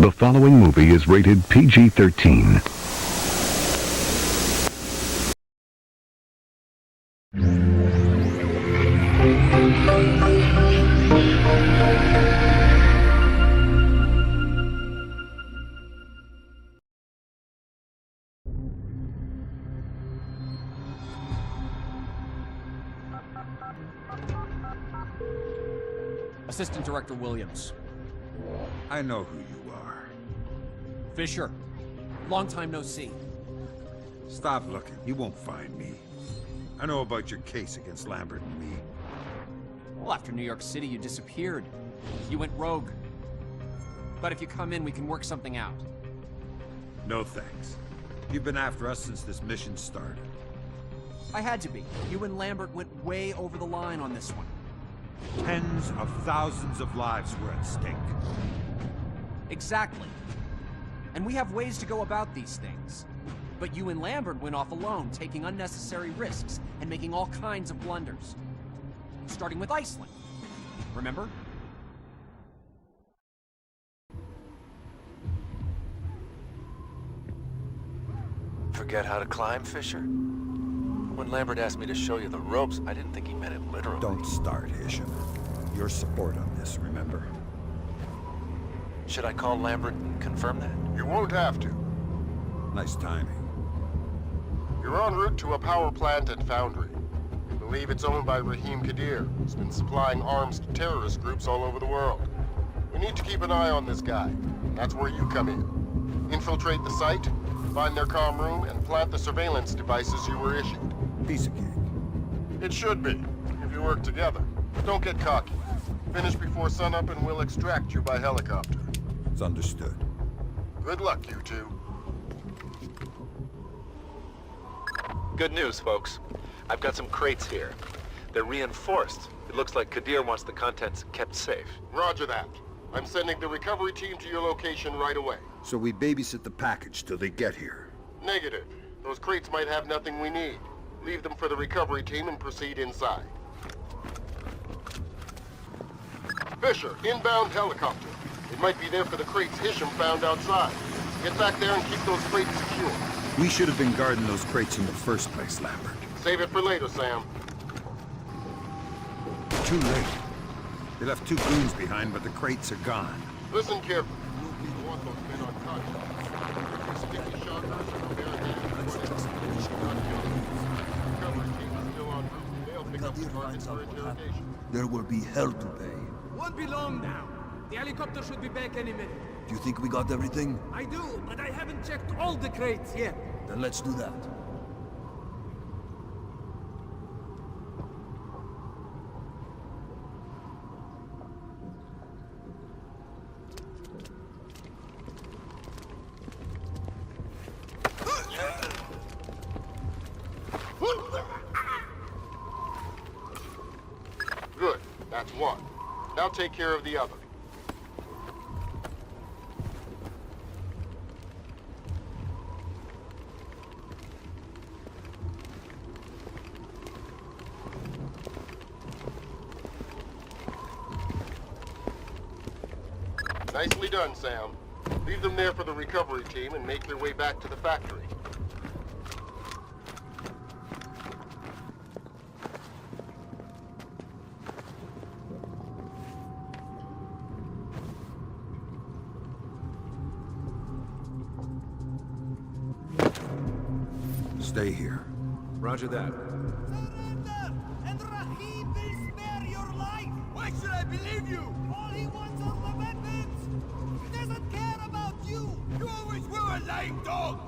The following movie is rated PG-13. Assistant Director Williams. I know who you are. Fisher. Long time no see. Stop looking. You won't find me. I know about your case against Lambert and me. Well, after New York City, you disappeared. You went rogue. But if you come in, we can work something out. No thanks. You've been after us since this mission started. I had to be. You and Lambert went way over the line on this one. Tens of thousands of lives were at stake. Exactly. And we have ways to go about these things. But you and Lambert went off alone, taking unnecessary risks and making all kinds of blunders. Starting with Iceland. Remember? Forget how to climb, Fisher? When Lambert asked me to show you the ropes, I didn't think he meant it literally. Don't start, Isham. Your support on this, remember? Should I call Lambert and confirm that? You won't have to. Nice timing. You're en route to a power plant and foundry. We believe it's owned by Rahim Kadir, who's been supplying arms to terrorist groups all over the world. We need to keep an eye on this guy. That's where you come in. Infiltrate the site, find their comm room, and plant the surveillance devices you were issued. Piece of cake. It should be, if you work together. But don't get cocky. Finish before sunup and we'll extract you by helicopter. It's understood. Good luck, you two. Good news, folks. I've got some crates here. They're reinforced. It looks like Kadir wants the contents kept safe. Roger that. I'm sending the recovery team to your location right away. So we babysit the package till they get here. Negative. Those crates might have nothing we need. Leave them for the recovery team and proceed inside. Fisher, inbound helicopter. It might be there for the crates Isham found outside. Get back there and keep those crates secure. We should have been guarding those crates in the first place, Lambert. Save it for later, Sam. Too late. They left 2 goons behind, but the crates are gone. Listen carefully. You want those men unconscious. Sticky shockers and recovery team is still en route. They'll pick up the targets for interrogation. There will be hell to pay. Won't be long now. The helicopter should be back any minute. Do you think we got everything? I do, but I haven't checked all the crates yet. Then let's do that. Good. That's one. Now take care of the other. Nicely done, Sam. Leave them there for the recovery team and make your way back to the factory. Stay here. Roger that. Surrender, and Rahim will spare your life! Why should I believe you? All he wants are the weapons! He doesn't care about you! You always were a lying dog!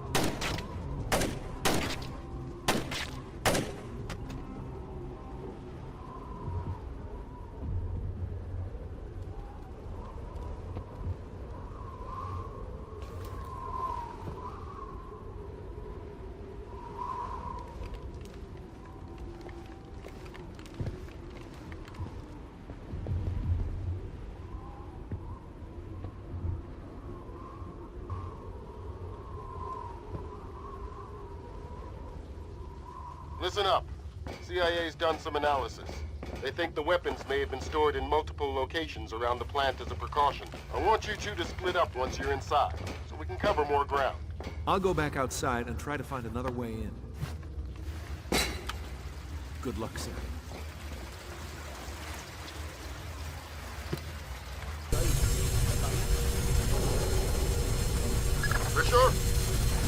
Listen up. CIA's done some analysis. They think the weapons may have been stored in multiple locations around the plant as a precaution. I want you two to split up once you're inside, so we can cover more ground. I'll go back outside and try to find another way in. Good luck, sir. Richard?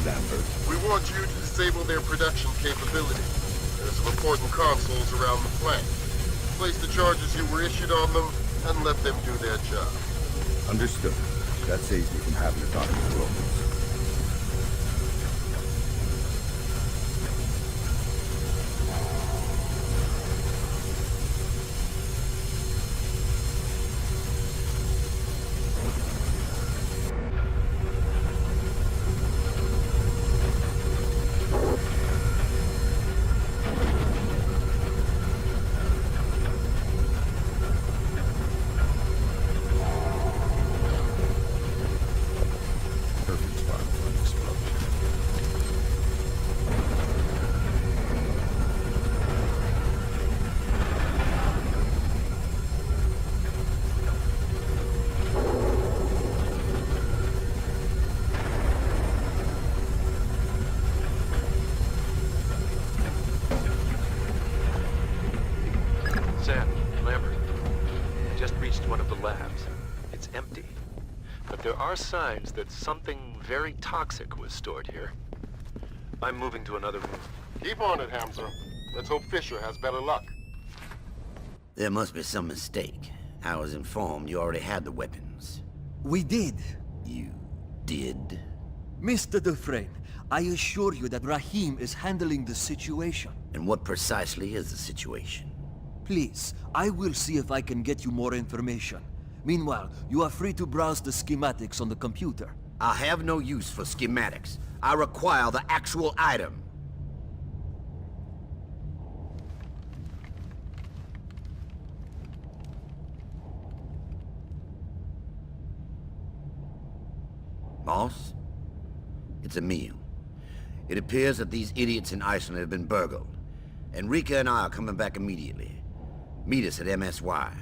Lambert. We want you to disable their production capability. There's some important consoles around the plant. Place the charges you were issued on them, and let them do their job. Understood. That saves me from having to talk to the locals. Sam, Lambert, I just reached one of the labs. It's empty. But there are signs that something very toxic was stored here. I'm moving to another room. Keep on it, Hamza. Let's hope Fisher has better luck. There must be some mistake. I was informed you already had the weapons. We did. You did? Mr. Dufresne, I assure you that Rahim is handling the situation. And what precisely is the situation? Please, I will see if I can get you more information. Meanwhile, you are free to browse the schematics on the computer. I have no use for schematics. I require the actual item. Boss? It's Emil. It appears that these idiots in Iceland have been burgled. Enrica and I are coming back immediately. Meet us at MSY.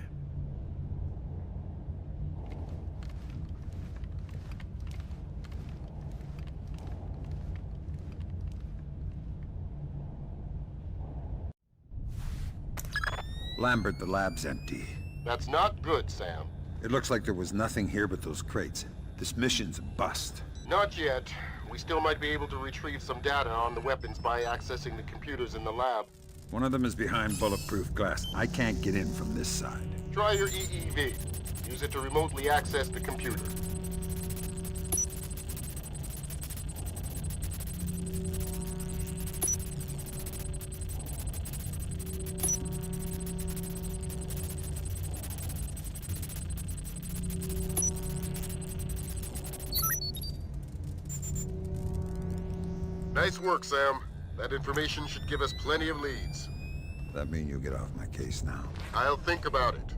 Lambert, the lab's empty. That's not good, Sam. It looks like there was nothing here but those crates. This mission's a bust. Not yet. We still might be able to retrieve some data on the weapons by accessing the computers in the lab. One of them is behind bulletproof glass. I can't get in from this side. Try your EEV. Use it to remotely access the computer. Nice work, Sam. That information should give us plenty of leads. That mean you'll get off my case now? I'll think about it.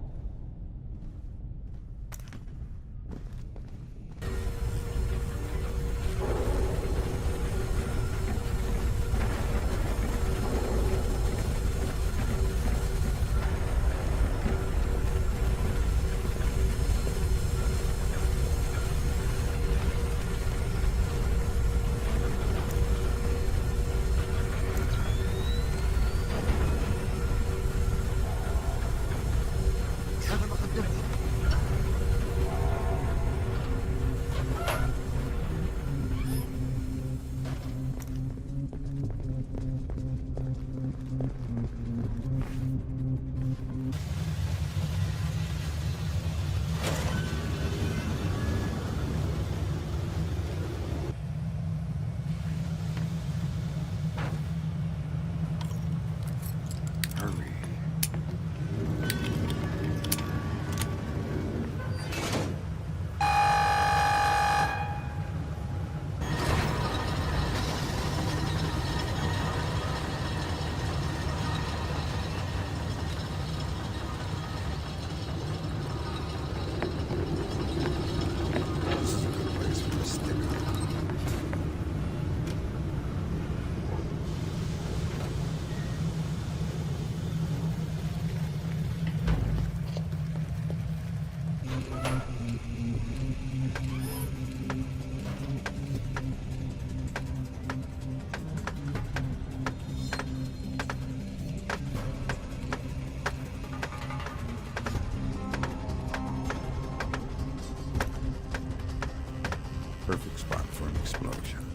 Perfect spot for an explosion.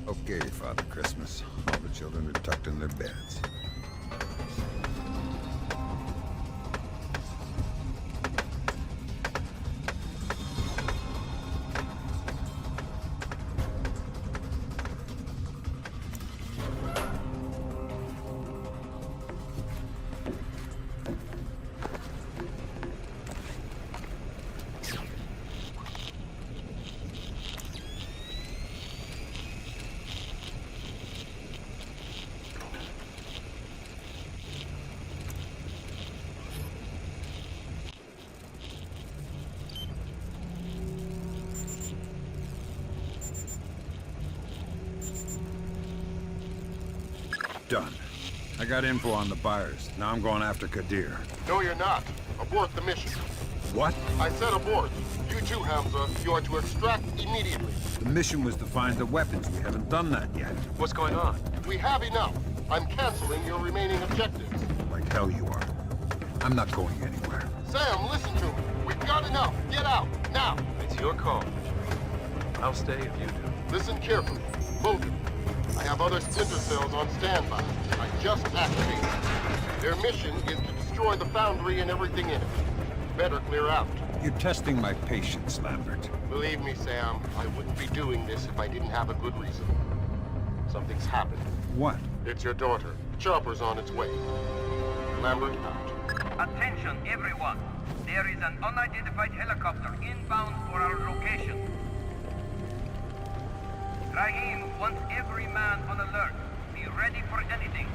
Okay, Father Christmas. All the children are tucked in their beds. Done. I got info on the buyers. Now I'm going after Kadir. No, you're not. Abort the mission. What? I said abort. You too, Hamza. You are to extract immediately. The mission was to find the weapons. We haven't done that yet. What's going on? We have enough. I'm canceling your remaining objectives. Like hell you are. I'm not going anywhere. Sam, listen to me. We've got enough. Get out, now. It's your call. I'll stay if you do. Listen carefully. Both of you. I have other Splinter Cells on standby. I just activated. Their mission is to destroy the foundry and everything in it. Better clear out. You're testing my patience, Lambert. Believe me, Sam, I wouldn't be doing this if I didn't have a good reason. Something's happened. What? It's your daughter. Chopper's on its way. Lambert out. Attention, everyone. There is an unidentified helicopter inbound for our location. Rahim wants every man on alert. Be ready for anything.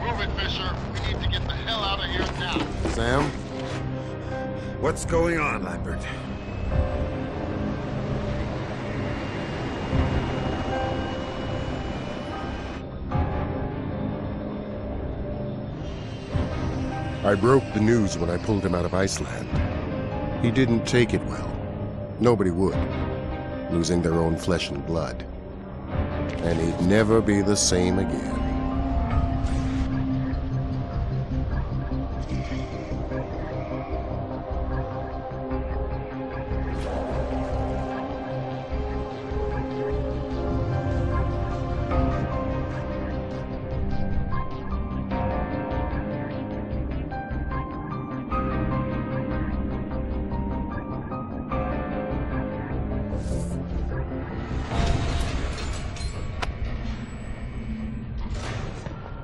Move it, Fisher. We need to get the hell out of here now. Sam? What's going on, Lambert? I broke the news when I pulled him out of Iceland. He didn't take it well. Nobody would, losing their own flesh and blood. And he'd never be the same again.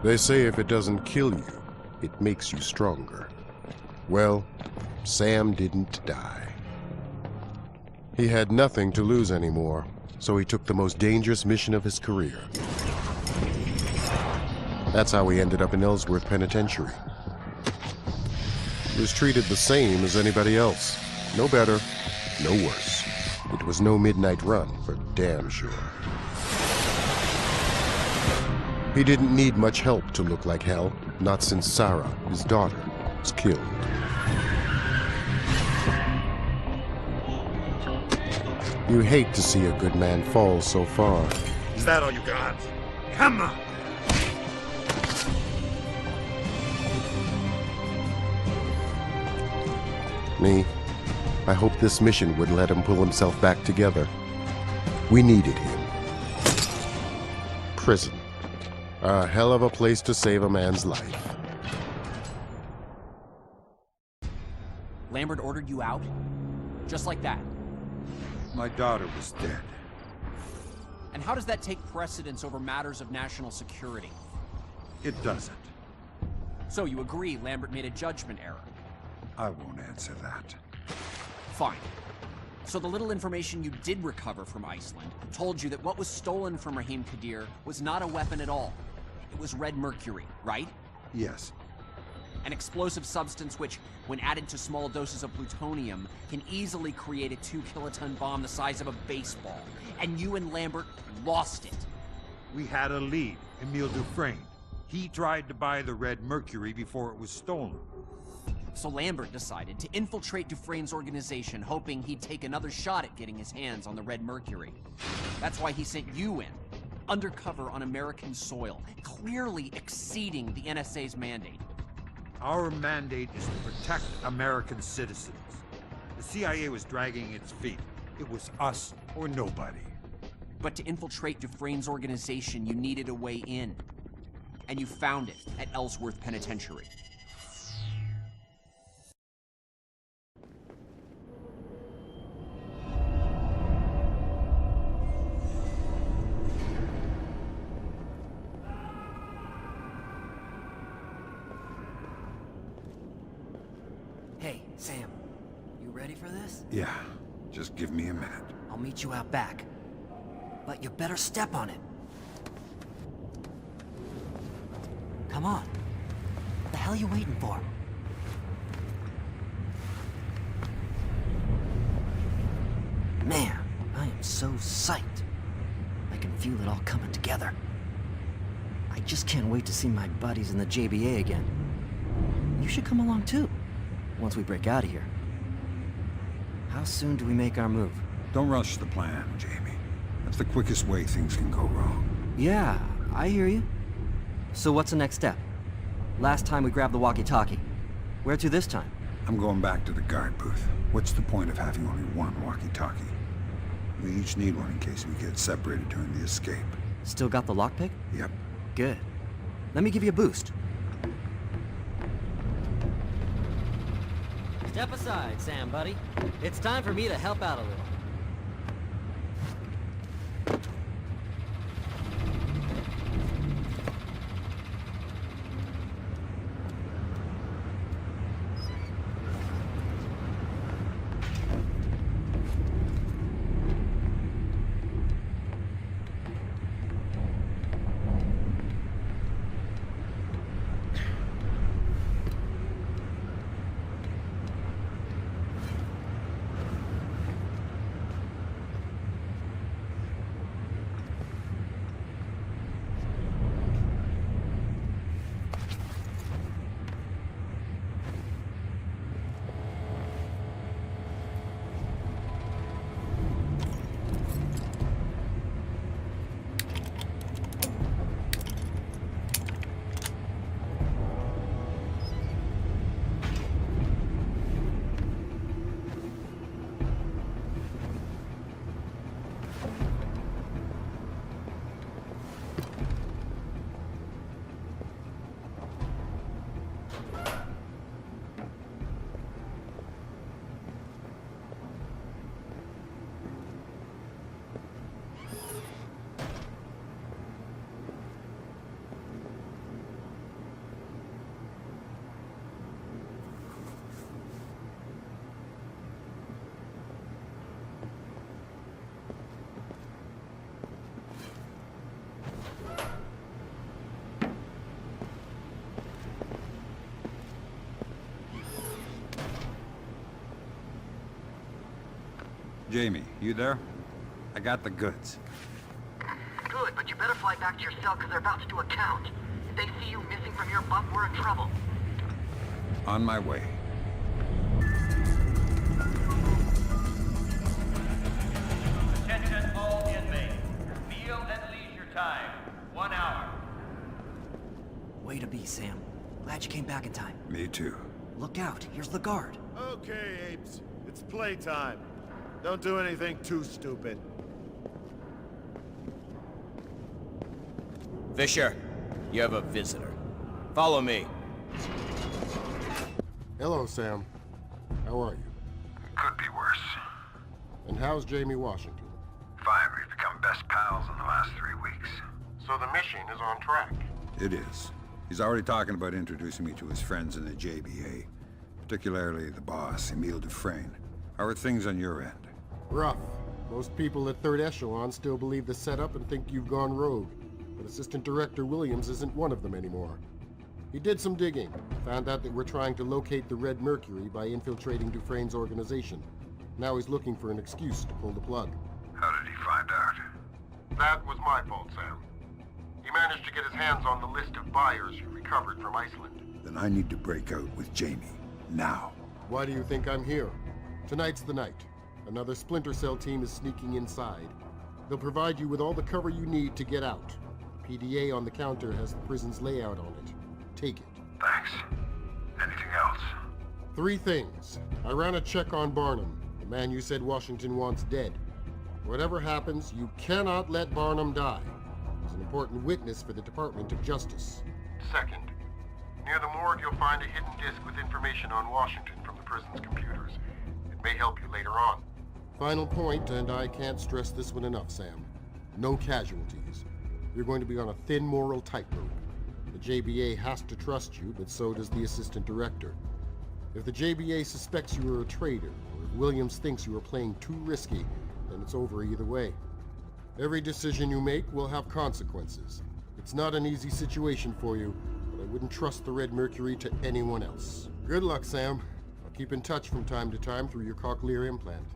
They say if it doesn't kill you, it makes you stronger. Well, Sam didn't die. He had nothing to lose anymore, so he took the most dangerous mission of his career. That's how he ended up in Ellsworth Penitentiary. He was treated the same as anybody else. No better, no worse. It was no midnight run, for damn sure. He didn't need much help to look like hell, not since Sarah, his daughter, was killed. You hate to see a good man fall so far. Is that all you got? Come on! Me, I hope this mission would let him pull himself back together. We needed him. Prison. A hell of a place to save a man's life. Lambert ordered you out? Just like that? My daughter was dead. And how does that take precedence over matters of national security? It doesn't. So you agree Lambert made a judgment error? I won't answer that. Fine. So the little information you did recover from Iceland told you that what was stolen from Rahim Kadir was not a weapon at all. It was red mercury, right? Yes. An explosive substance which, when added to small doses of plutonium, can easily create a 2-kiloton bomb the size of a baseball. And you and Lambert lost it. We had a lead, Emile Dufresne. He tried to buy the red mercury before it was stolen. So Lambert decided to infiltrate Dufresne's organization, hoping he'd take another shot at getting his hands on the Red Mercury. That's why he sent you in, undercover on American soil, clearly exceeding the NSA's mandate. Our mandate is to protect American citizens. The CIA was dragging its feet. It was us or nobody. But to infiltrate Dufresne's organization, you needed a way in. And you found it at Ellsworth Penitentiary. Hey, Sam. You ready for this? Yeah, just give me a minute. I'll meet you out back. But you better step on it. Come on. What the hell are you waiting for? Man, I am so psyched. I can feel it all coming together. I just can't wait to see my buddies in the JBA again. You should come along too, once we break out of here. How soon do we make our move? Don't rush the plan, Jamie. That's the quickest way things can go wrong. Yeah, I hear you. So what's the next step? Last time we grabbed the walkie-talkie. Where to this time? I'm going back to the guard booth. What's the point of having only one walkie-talkie? We each need one in case we get separated during the escape. Still got the lockpick? Yep. Good. Let me give you a boost. Step aside, Sam, buddy. It's time for me to help out a little. Jamie, you there? I got the goods. Good, but you better fly back to your cell because they're about to do a count. If they see you missing from your bunk, we're in trouble. On my way. Attention all inmates. Meal and leisure time. 1 hour. Way to be, Sam. Glad you came back in time. Me too. Look out, here's the guard. Okay, apes. It's playtime. Don't do anything too stupid. Fisher, you have a visitor. Follow me. Hello, Sam. How are you? Could be worse. And how's Jamie Washington? Fine, we've become best pals in the last 3 weeks. So the mission is on track. It is. He's already talking about introducing me to his friends in the JBA, particularly the boss, Emile Dufresne. How are things on your end? Rough. Most people at Third Echelon still believe the setup and think you've gone rogue. But Assistant Director Williams isn't one of them anymore. He did some digging, found out that we're trying to locate the Red Mercury by infiltrating Dufresne's organization. Now he's looking for an excuse to pull the plug. How did he find out? That was my fault, Sam. He managed to get his hands on the list of buyers you recovered from Iceland. Then I need to break out with Jamie, now. Why do you think I'm here? Tonight's the night. Another Splinter Cell team is sneaking inside. They'll provide you with all the cover you need to get out. PDA on the counter has the prison's layout on it. Take it. Thanks. Anything else? 3 things. I ran a check on Barnum, the man you said Washington wants dead. Whatever happens, you cannot let Barnum die. He's an important witness for the Department of Justice. Second, near the morgue you'll find a hidden disk with information on Washington from the prison's computers. It may help you later on. Final point, and I can't stress this one enough, Sam. No casualties. You're going to be on a thin moral tightrope. The JBA has to trust you, but so does the assistant director. If the JBA suspects you are a traitor, or if Williams thinks you are playing too risky, then it's over either way. Every decision you make will have consequences. It's not an easy situation for you, but I wouldn't trust the Red Mercury to anyone else. Good luck, Sam. I'll keep in touch from time to time through your cochlear implant.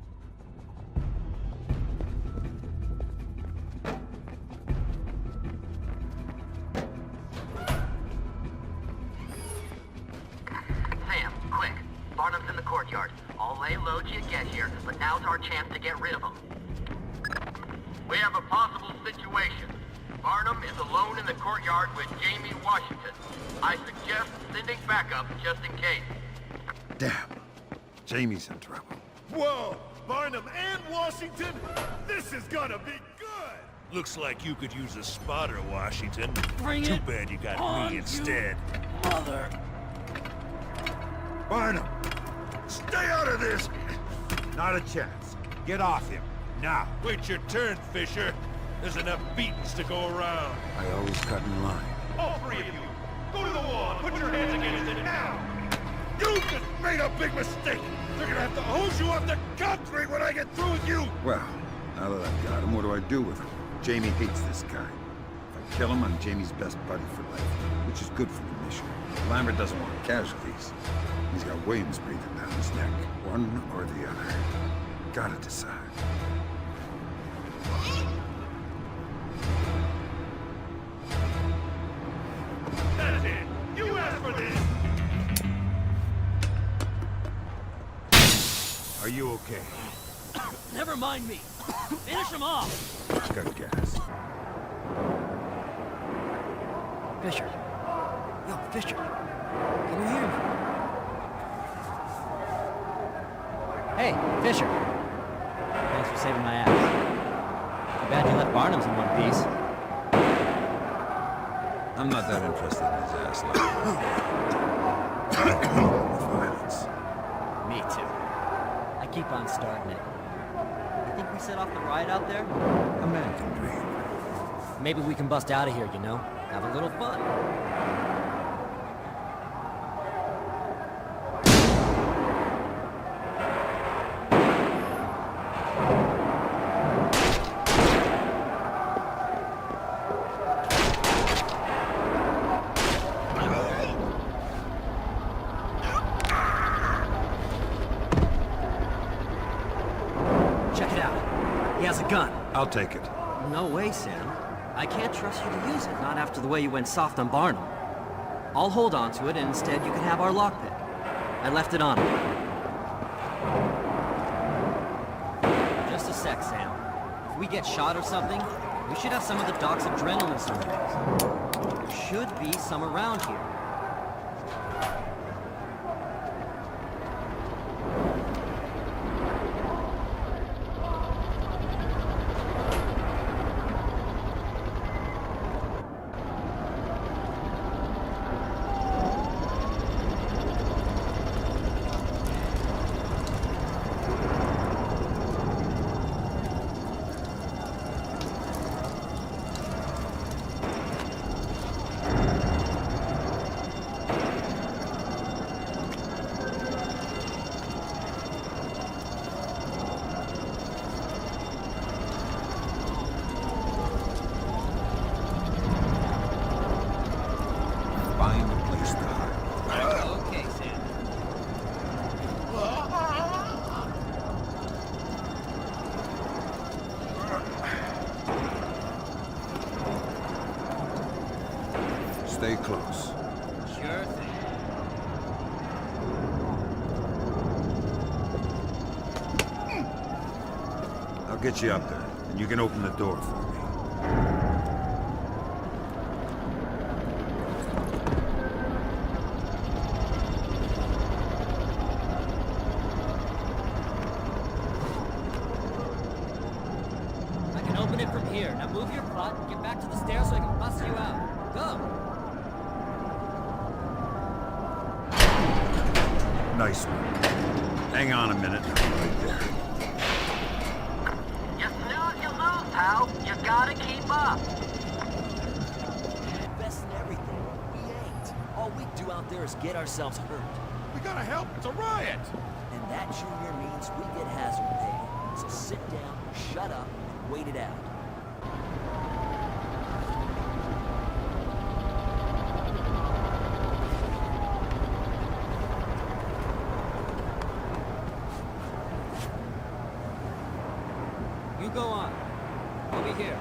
Sam, quick. Barnum's in the courtyard. I'll lay low till you get here, but now's our chance to get rid of him. We have a possible situation. Barnum is alone in the courtyard with Jamie Washington. I suggest sending backup just in case. Damn. Jamie's in trouble. Whoa! Barnum and Washington? This is gonna be good! Looks like you could use a spotter, Washington. Bring Too it bad you got on, me instead. Mother. Barnum! Stay out of this! Not a chance. Get off him. Now. Wait your turn, Fisher. There's enough beatings to go around. I always cut in line. All 3 of you, go to the wall and put your hands against it now! You just made a big mistake. They're gonna have to hose you off the concrete when I get through with you. Well, now that I've got him, what do I do with him? Jamie hates this guy. If I kill him, I'm Jamie's best buddy for life, which is good for the mission. Lambert doesn't want casualties. He's got Williams breathing down his neck. One or the other. Gotta decide. That's it! You asked for this! Are you okay? Never mind me. Finish him off. Got gas. Fisher. Yo, Fisher. Can you hear me? Hey, Fisher. Thanks for saving my ass. Too bad you left Barnum's in one piece. I'm not that interested in his ass. Violence. Me too. I keep on starting it. You think we set off the riot out there? A man can dream. Maybe we can bust out of here, you know? Have a little fun. Check it out. He has a gun. I'll take it. No way, Sam. I can't trust you to use it, not after the way you went soft on Barnum. I'll hold on to it, and instead you can have our lockpick. I left it on him. Just a sec, Sam. If we get shot or something, we should have some of the doc's adrenaline syringes. There should be some around here. Find a place to hide. Okay, Sam. Stay close. Sure thing. get you up there, and you can open the door for me. I can open it from here. Now move your butt and get back to the stairs so I can bust you out. Go! Nice one. Hang on a minute. Right there. You snooze, you lose, pal. You gotta keep up. Best in everything. We ain't. All we do out there is get ourselves hurt. We gotta help. It's a riot. And that, Junior, means we get hazard pay. So sit down, shut up, and wait it out. You go on. I'll be here.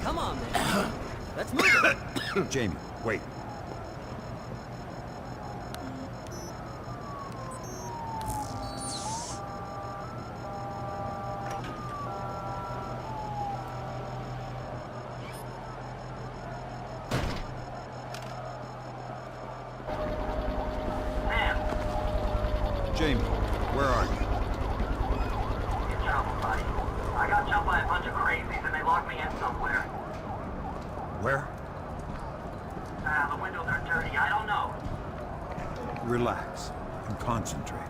Come on, man. Let's move it. Jamie, wait. Jamie, where are you? In trouble, buddy. I got jumped by a bunch of crazies and they locked me in somewhere. Where? The windows are dirty. I don't know. Relax and concentrate.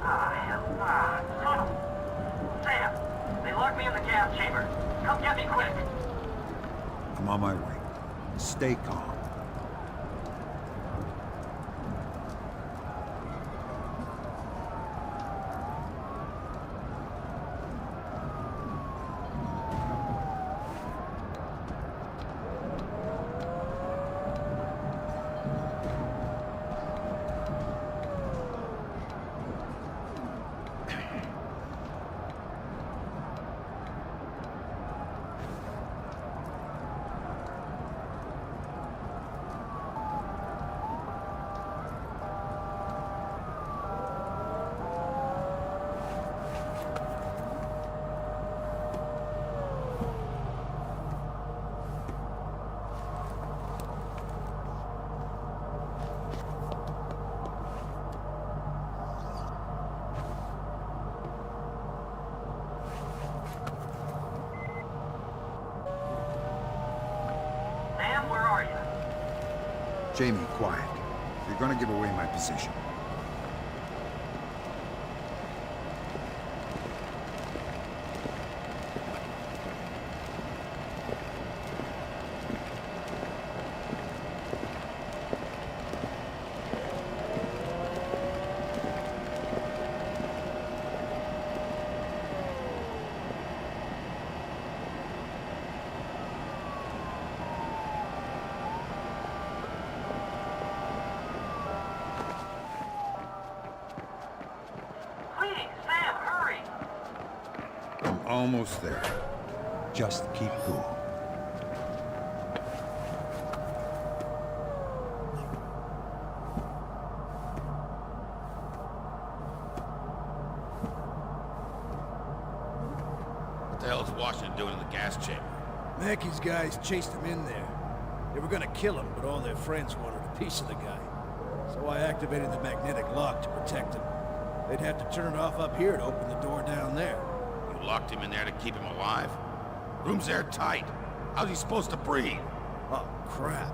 Hell. Son of... Sam! They locked me in the gas chamber. Come get me quick. I'm on my way. Stay calm. Jamie, quiet. You're gonna give away my position. Almost there. Just keep cool. What the hell is Washington doing in the gas chamber? Mackey's guys chased him in there. They were gonna kill him, but all their friends wanted a piece of the guy. So I activated the magnetic lock to protect him. They'd have to turn it off up here to open the door down there. You locked him in there to keep him alive? Room's airtight. How's he supposed to breathe? Oh, crap.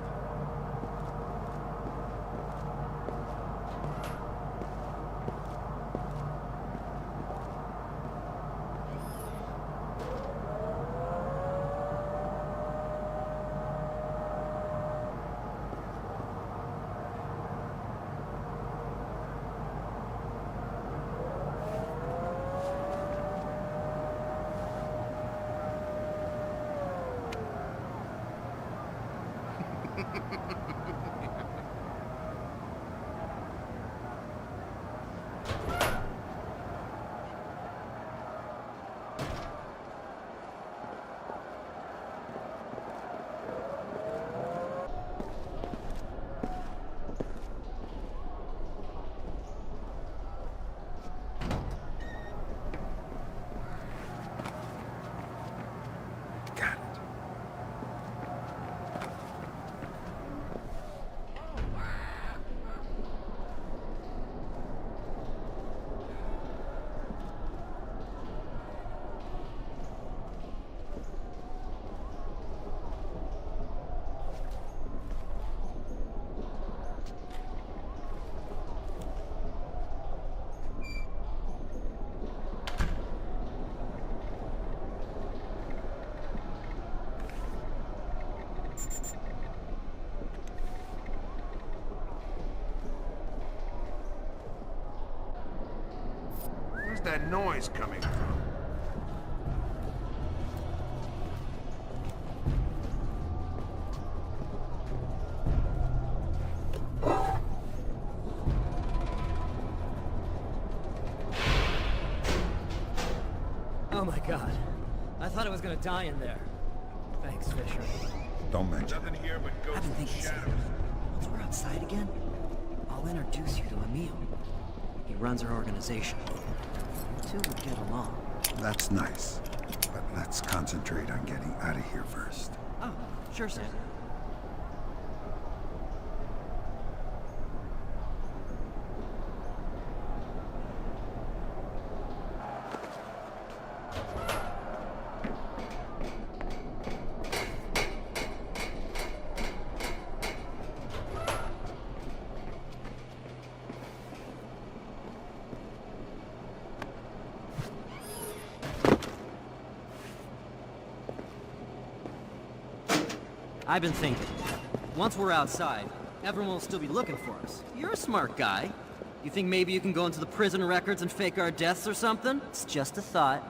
Where's that noise coming from? Oh my god. I thought I was gonna die in there. Thanks, Fisher. Don't mention Nothing here but I've ghosts been and thinking shadows. something. Once we're outside again, I'll introduce you to Emil. He runs our organization. You two would get along. That's nice. But let's concentrate on getting out of here first. Oh, sure, Sam. I've been thinking. Once we're outside, everyone will still be looking for us. You're a smart guy. You think maybe you can go into the prison records and fake our deaths or something? It's just a thought.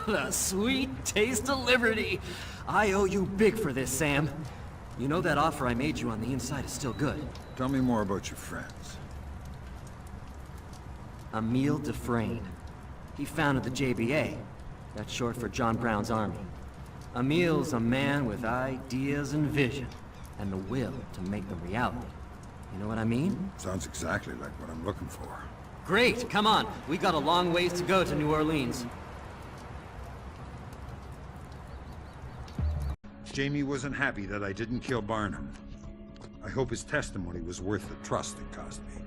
The sweet taste of liberty. I owe you big for this, Sam. You know that offer I made you on the inside is still good. Tell me more about your friends. Emile Dufresne. He founded the JBA. That's short for John Brown's army. Emile's a man with ideas and vision, and the will to make them reality. You know what I mean? Sounds exactly like what I'm looking for. Great, come on. We got a long ways to go to New Orleans. Jamie wasn't happy that I didn't kill Barnum. I hope his testimony was worth the trust it cost me.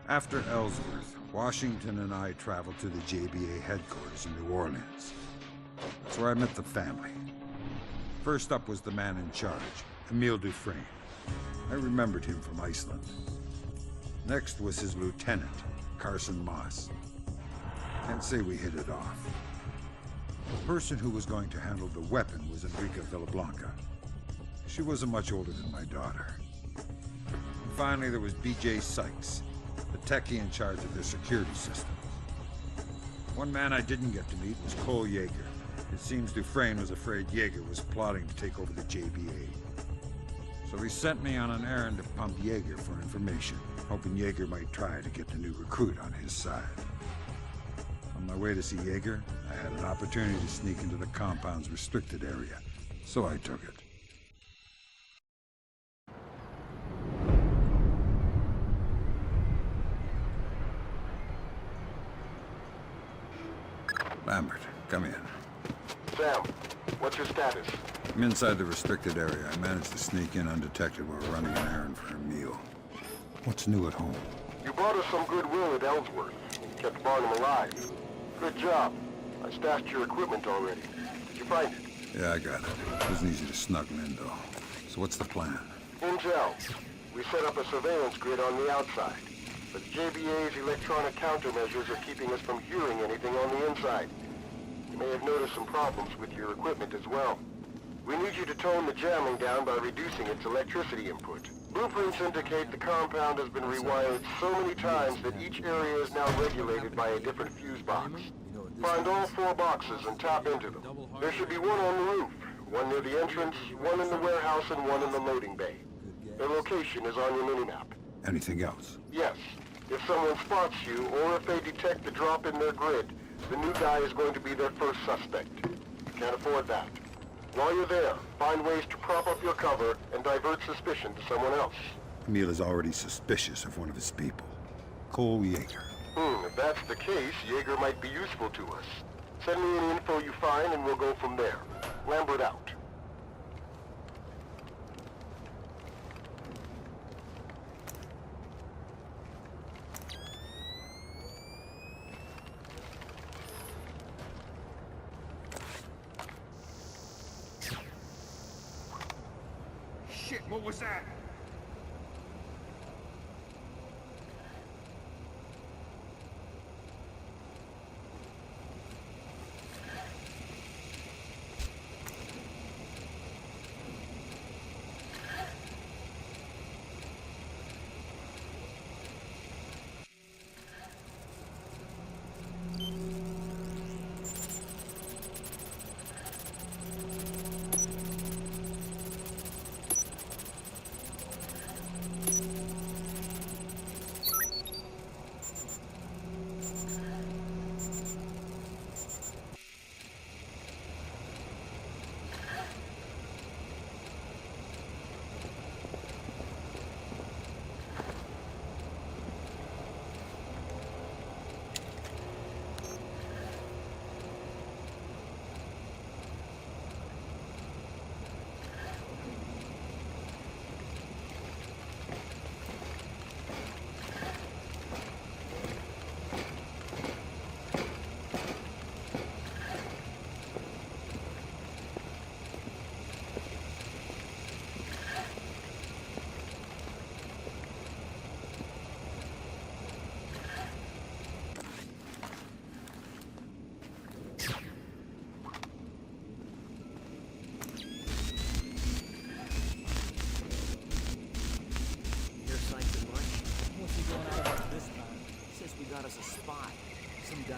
After Ellsworth, Washington and I traveled to the JBA headquarters in New Orleans. That's where I met the family. First up was the man in charge, Emile Dufresne. I remembered him from Iceland. Next was his lieutenant, Carson Moss. Can't say we hit it off. The person who was going to handle the weapon was Enrica Villablanca. She wasn't much older than my daughter. And finally, there was B.J. Sykes, the techie in charge of their security systems. One man I didn't get to meet was Cole Yeager. It seems Dufresne was afraid Yeager was plotting to take over the JBA. So he sent me on an errand to pump Yeager for information, hoping Yeager might try to get the new recruit on his side. On my way to see Yeager, I had an opportunity to sneak into the compound's restricted area, so I took it. Lambert, come in. Sam, what's your status? I'm inside the restricted area. I managed to sneak in undetected while running an errand for Emile. What's new at home? You brought us some goodwill at Ellsworth. Kept Barnum alive. Good job. I stashed your equipment already. Did you find it? Yeah, I got it. It wasn't easy to snuggle in, though. So what's the plan? Intel. We set up a surveillance grid on the outside. But the JBA's electronic countermeasures are keeping us from hearing anything on the inside. You may have noticed some problems with your equipment as well. We need you to tone the jamming down by reducing its electricity input. Blueprints indicate the compound has been rewired so many times that each area is now regulated by a different fuse box. Find all 4 boxes and tap into them. There should be one on the roof, one near the entrance, one in the warehouse, and one in the loading bay. Their location is on your minimap. Anything else? Yes. If someone spots you, or if they detect the drop in their grid, the new guy is going to be their first suspect. You can't afford that. While you're there, find ways to prop up your cover and divert suspicion to someone else. Emile is already suspicious of one of his people, Cole Yeager. If that's the case, Yeager might be useful to us. Send me any info you find and we'll go from there. Lambert out. Shit, what was that?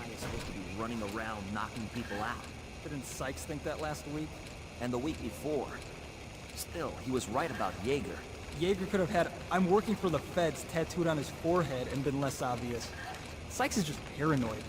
guy is supposed to be running around knocking people out. Didn't Sykes think that last week? And the week before. Still, he was right about Jaeger. Jaeger could have had "I'm working for the feds" tattooed on his forehead and been less obvious. Sykes is just paranoid.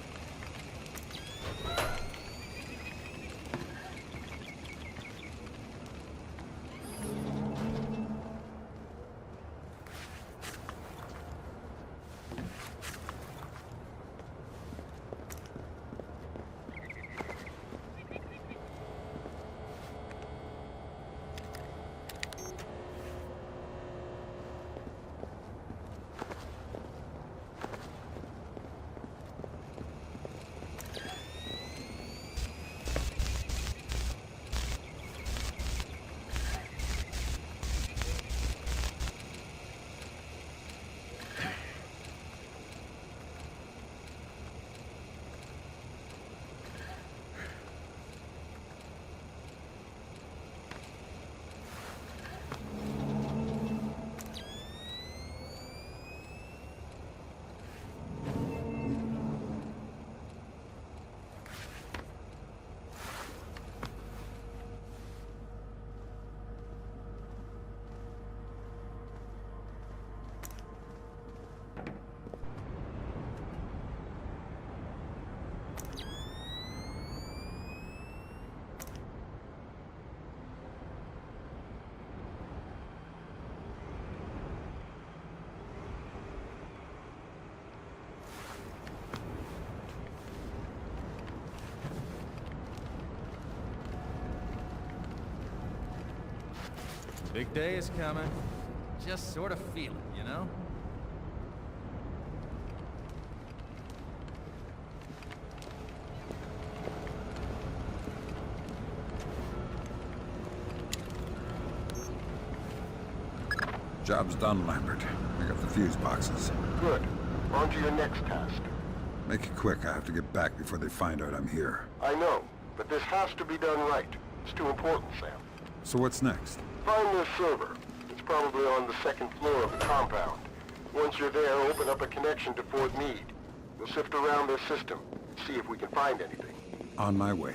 Big day is coming. Just sort of feel it, you know? Job's done, Lambert. I got the fuse boxes. Good. On to your next task. Make it quick. I have to get back before they find out I'm here. I know, but this has to be done right. It's too important, Sam. So what's next? Find their server. It's probably on the second floor of the compound. Once you're there, open up a connection to Fort Meade. We'll sift around their system, see if we can find anything. On my way.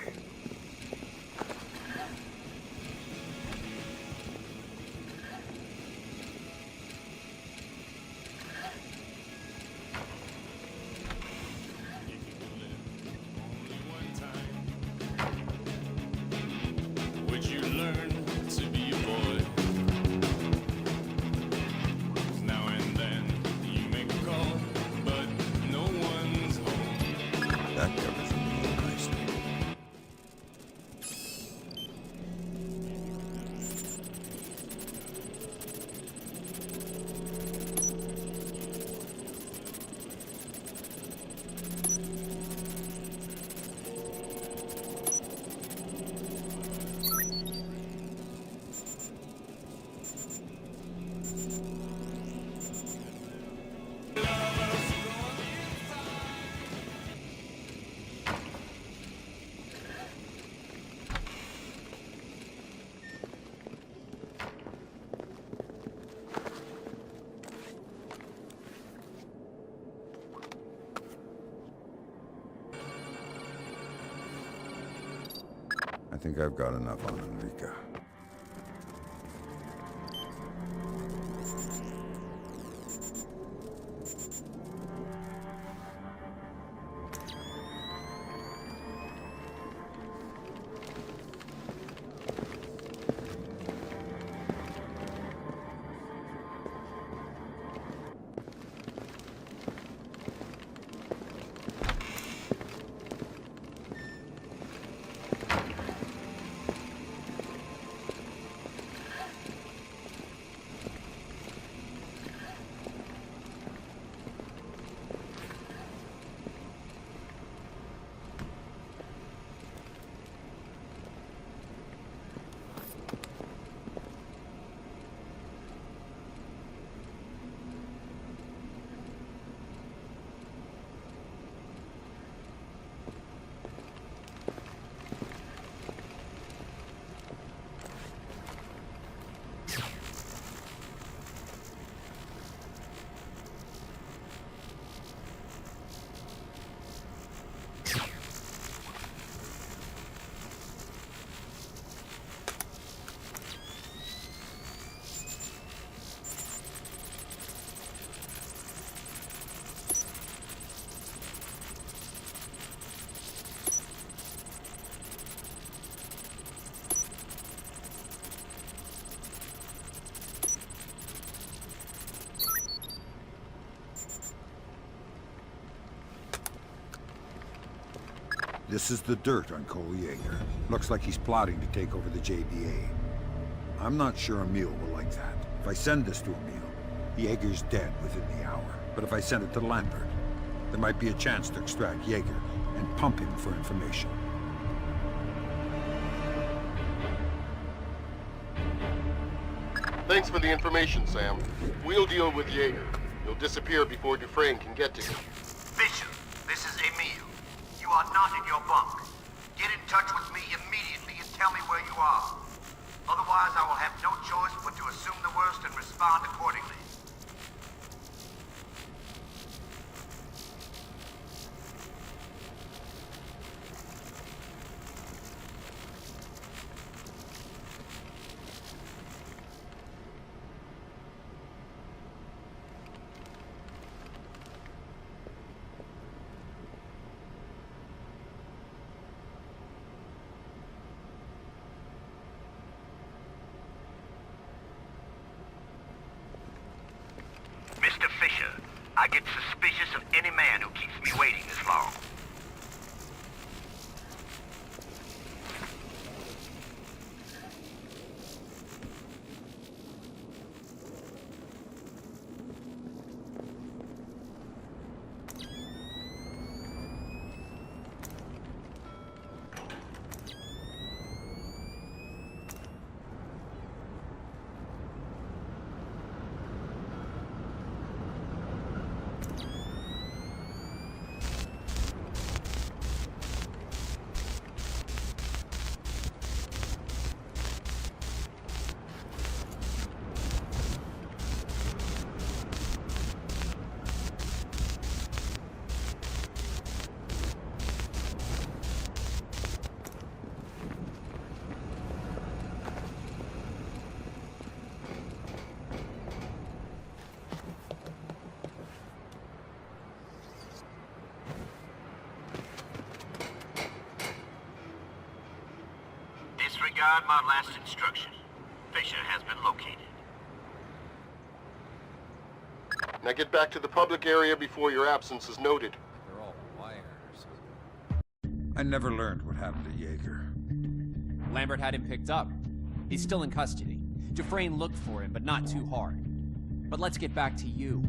I think I've got enough on Enrica. This is the dirt on Cole Yeager. Looks like he's plotting to take over the JBA. I'm not sure Emil will like that. If I send this to Emil, Yeager's dead within the hour. But if I send it to Lambert, there might be a chance to extract Yeager and pump him for information. Thanks for the information, Sam. We'll deal with Yeager. He'll disappear before Dufresne can get to him. Bishop, this is Emil. You are not in your bunk. Get in touch with me immediately and tell me where you are. Otherwise, I will have no choice but to assume the worst and respond accordingly. Mr. Fisher, I get suspicious of any man who keeps me waiting this long. Disregard my last instruction. Fisher has been located. Now get back to the public area before your absence is noted. They're all wires. I never learned what happened to Yeager. Lambert had him picked up. He's still in custody. Dufresne looked for him, but not too hard. But let's get back to you.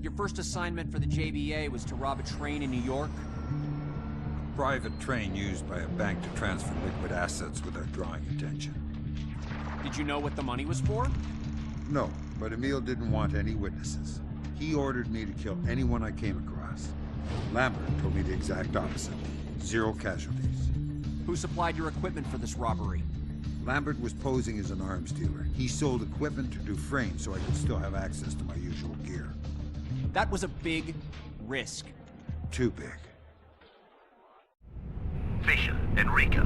Your first assignment for the JBA was to rob a train in New York? Private train used by a bank to transfer liquid assets without drawing attention. Did you know what the money was for? No, but Emil didn't want any witnesses. He ordered me to kill anyone I came across. Lambert told me the exact opposite. 0 casualties. Who supplied your equipment for this robbery? Lambert was posing as an arms dealer. He sold equipment to Dufresne so I could still have access to my usual gear. That was a big risk. Too big. Fisher, Enrica,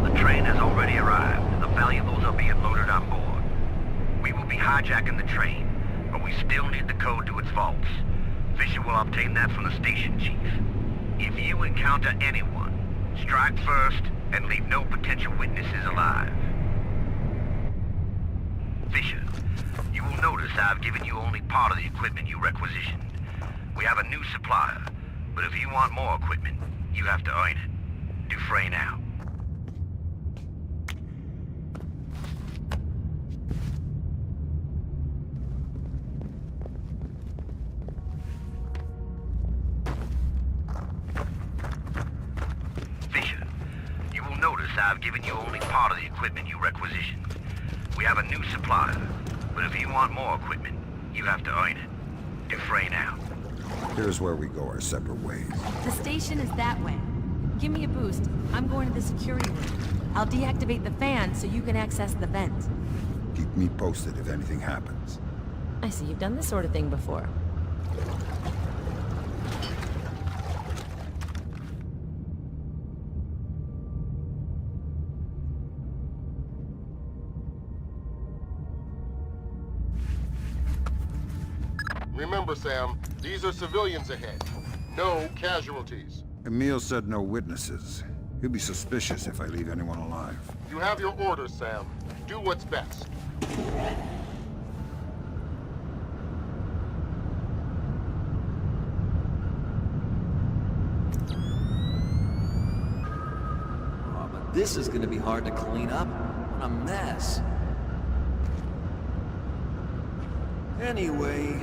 the train has already arrived. The valuables are being loaded on board. We will be hijacking the train, but we still need the code to its vaults. Fisher will obtain that from the station chief. If you encounter anyone, strike first and leave no potential witnesses alive. Fisher, you will notice I've given you only part of the equipment you requisitioned. We have a new supplier, but if you want more equipment, you have to earn it. Dufresne out. Fisher, you will notice I've given you only part of the equipment you requisitioned. We have a new supplier, but if you want more equipment, you have to earn it. Dufresne out. Here's where we go our separate ways. The station is that way. Give me a boost. I'm going to the security room. I'll deactivate the fan so you can access the vent. Keep me posted if anything happens. I see you've done this sort of thing before. Remember, Sam, these are civilians ahead. No casualties. Emil said no witnesses. He'll be suspicious if I leave anyone alive. You have your orders, Sam. Do what's best. This is gonna be hard to clean up. What a mess. Anyway...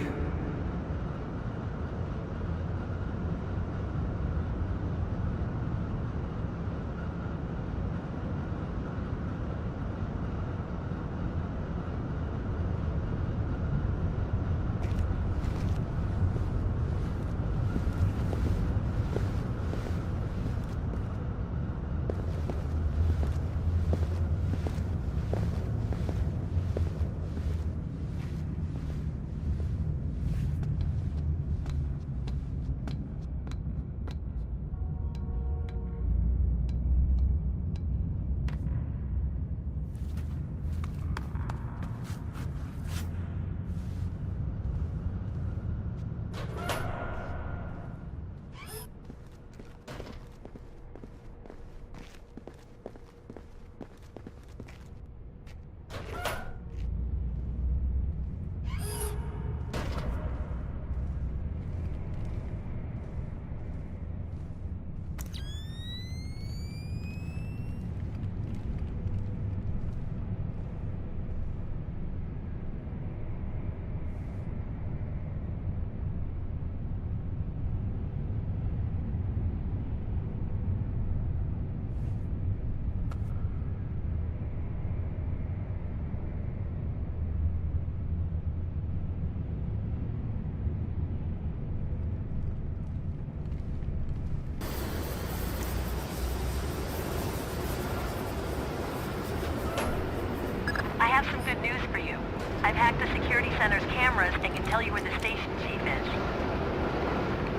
I have some good news for you. I've hacked the security center's cameras and can tell you where the station chief is.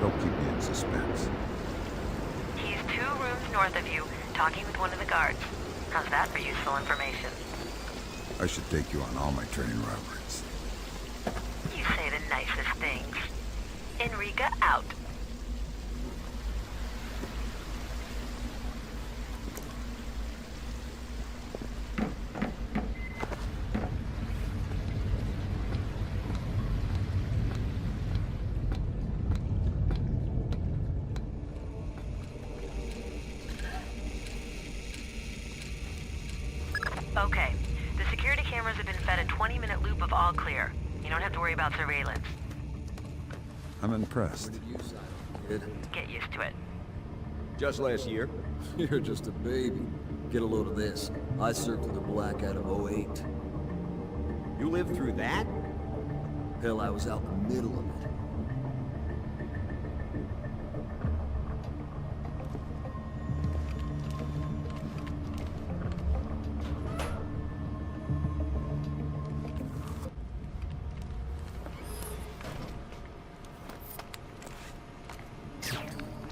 Don't keep me in suspense. He's 2 rooms north of you, talking with one of the guards. How's that for useful information? I should take you on all my train robberies. You say the nicest things. Enrica out. Okay. The security cameras have been fed a 20-minute loop of all clear. You don't have to worry about surveillance. I'm impressed. Get used to it. Just last year. You're just a baby. Get a load of this. I circled the blackout of '08. You lived through that? Hell, I was out in the middle of it.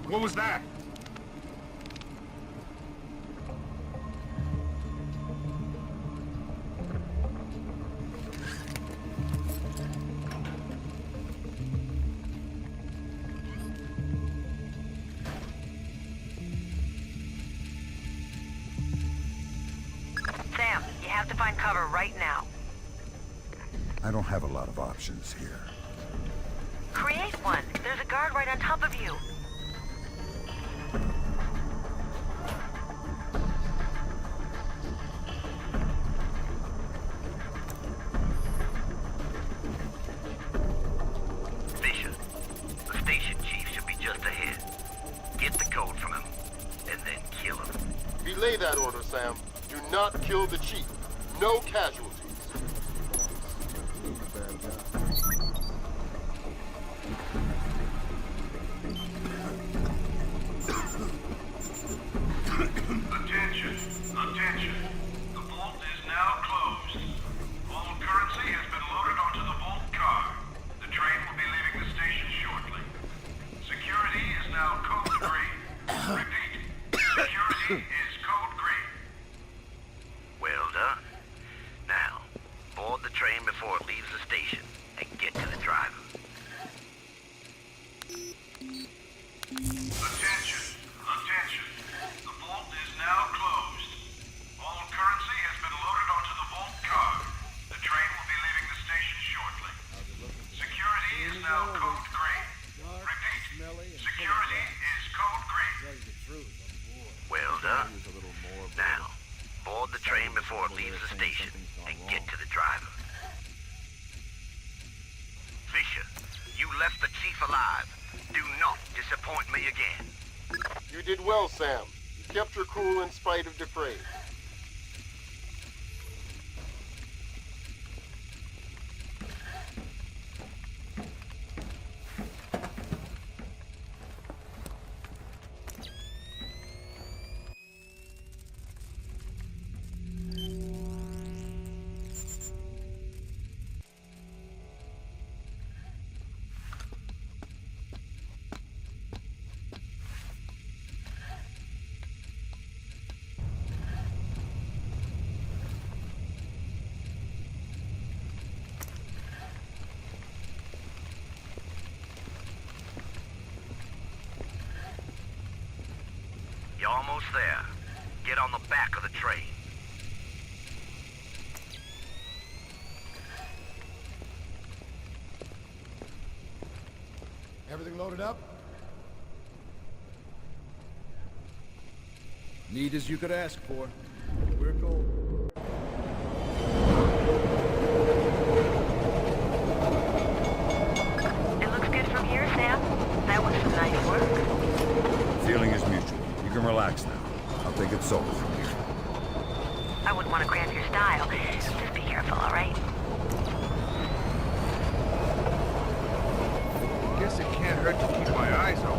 What was that? Sam, you have to find cover right now. I don't have a lot of options here. Create one. There's a guard right on top of you. Bishop, the station chief should be just ahead. Get the code from him, and then kill him. Relay that order, Sam. Do not kill the chief. No casualties. Attention, attention. The vault is now closed. All currency has been loaded onto the vault car. The train will be leaving the station shortly. Security is now code green. Repeat, security is code green. Well done. Now, board the train before it leaves the station and get to the driver. Attention, attention. The vault is now closed. All currency has been loaded onto the vault car. The train will be leaving the station shortly. Security is now code green. Repeat, security is code green. Well done. Now, train before it leaves the station and get to the driver. Fisher, you left the chief alive. Do not disappoint me again. You did well, Sam. You kept your cool in spite of Defray. You're almost there. Get on the back of the train. Everything loaded up? Neat as you could ask for. We're gold. It looks good from here, Sam. That was some nice work. Feeling is mutual. You can relax now. I'll take it solo from here. I wouldn't want to cramp your style. Just be careful, all right? Guess it can't hurt to keep my eyes open.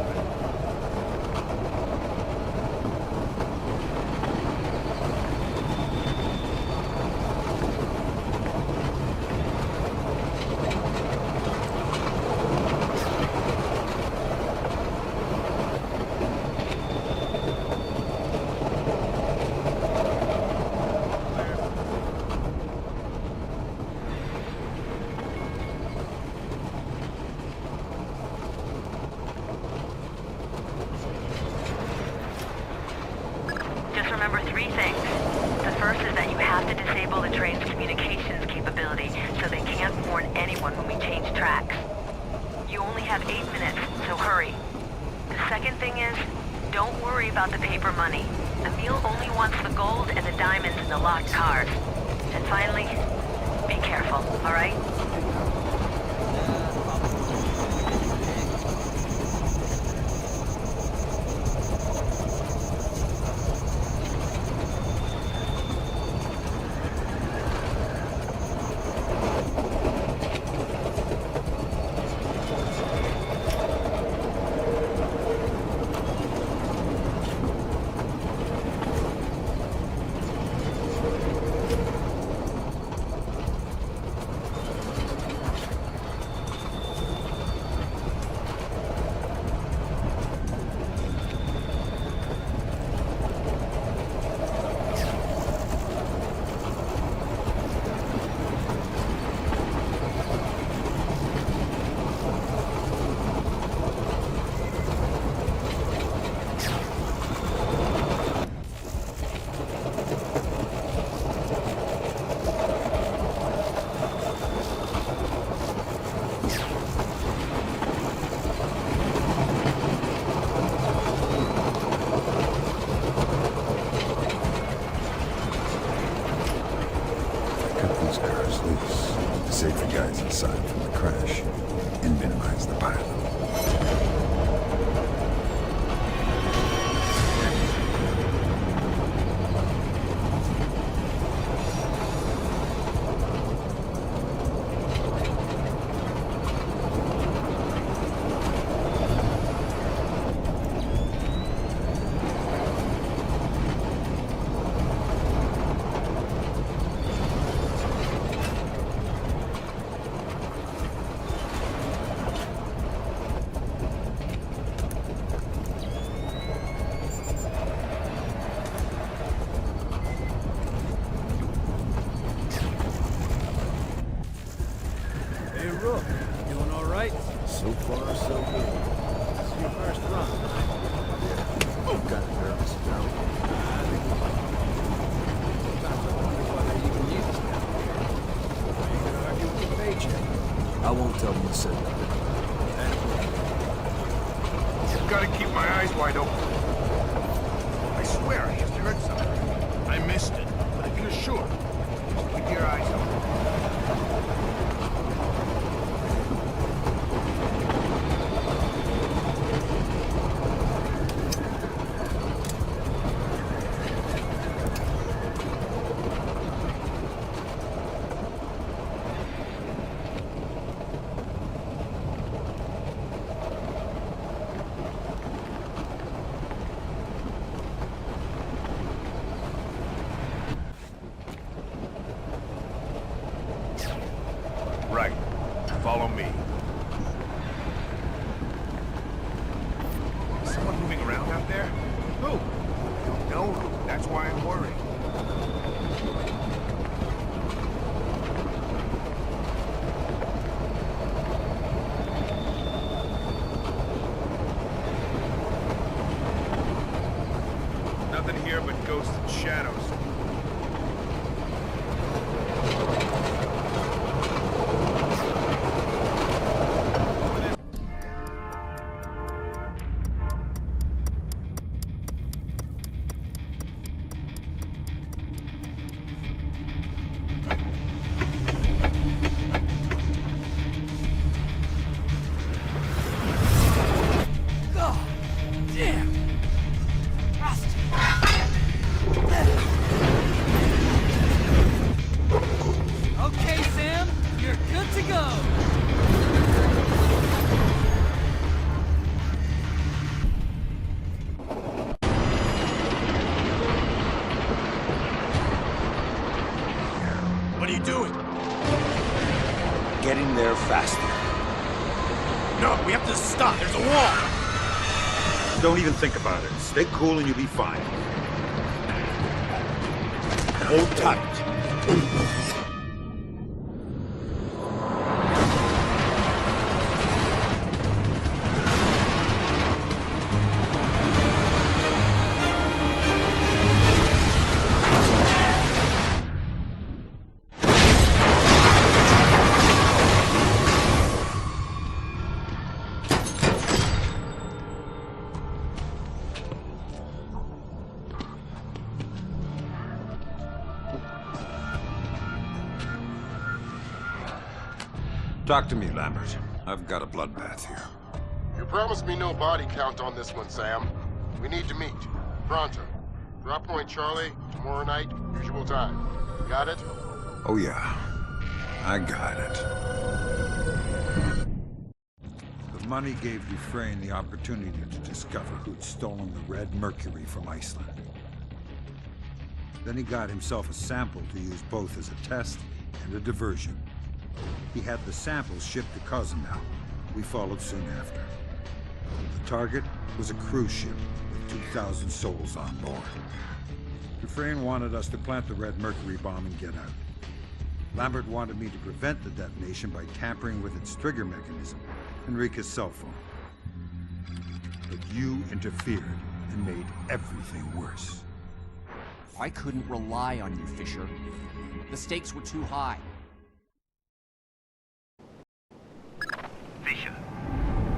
Just remember three things. The first is that you have to disable the train's communications capability so they can't warn anyone when we change tracks. You only have 8 minutes, so hurry. The second thing is, don't worry about the paper money. Emil only wants the gold and the diamonds in the locked cars. And finally, be careful, all right? Save the guys inside from the crash and minimize the pilot. So far, so good. This is your first run, right? Yeah. Oh, got nervous about it. Sometimes I wonder whether you can use this now. Are you gonna argue with your paycheck? I won't tell them you said that. I've got to keep my eyes wide open. I swear I just heard something. I missed it, but if you Sure. Keep your eyes open. Right. Follow me. Is someone moving around out there? Who? I don't know who. That's why I'm worried. Nothing here but ghosts and shadows. Okay, Sam, you're good to go. What are you doing? Getting there faster. No, we have to stop. There's a wall. Don't even think about it. Stay cool and you'll be fine. Hold tight. Talk to me, Lambert. I've got a bloodbath here. You promised me no body count on this one, Sam. We need to meet. Pronto. Drop point Charlie, tomorrow night, usual time. Got it? Oh yeah, I got it. The money gave Dufresne the opportunity to discover who'd stolen the red mercury from Iceland. Then he got himself a sample to use both as a test and a diversion. He had the samples shipped to Cozumel. We followed soon after. The target was a cruise ship with 2,000 souls on board. Dufresne wanted us to plant the red mercury bomb and get out. Lambert wanted me to prevent the detonation by tampering with its trigger mechanism, Enrique's cell phone. But you interfered and made everything worse. I couldn't rely on you, Fisher. The stakes were too high. Fisher,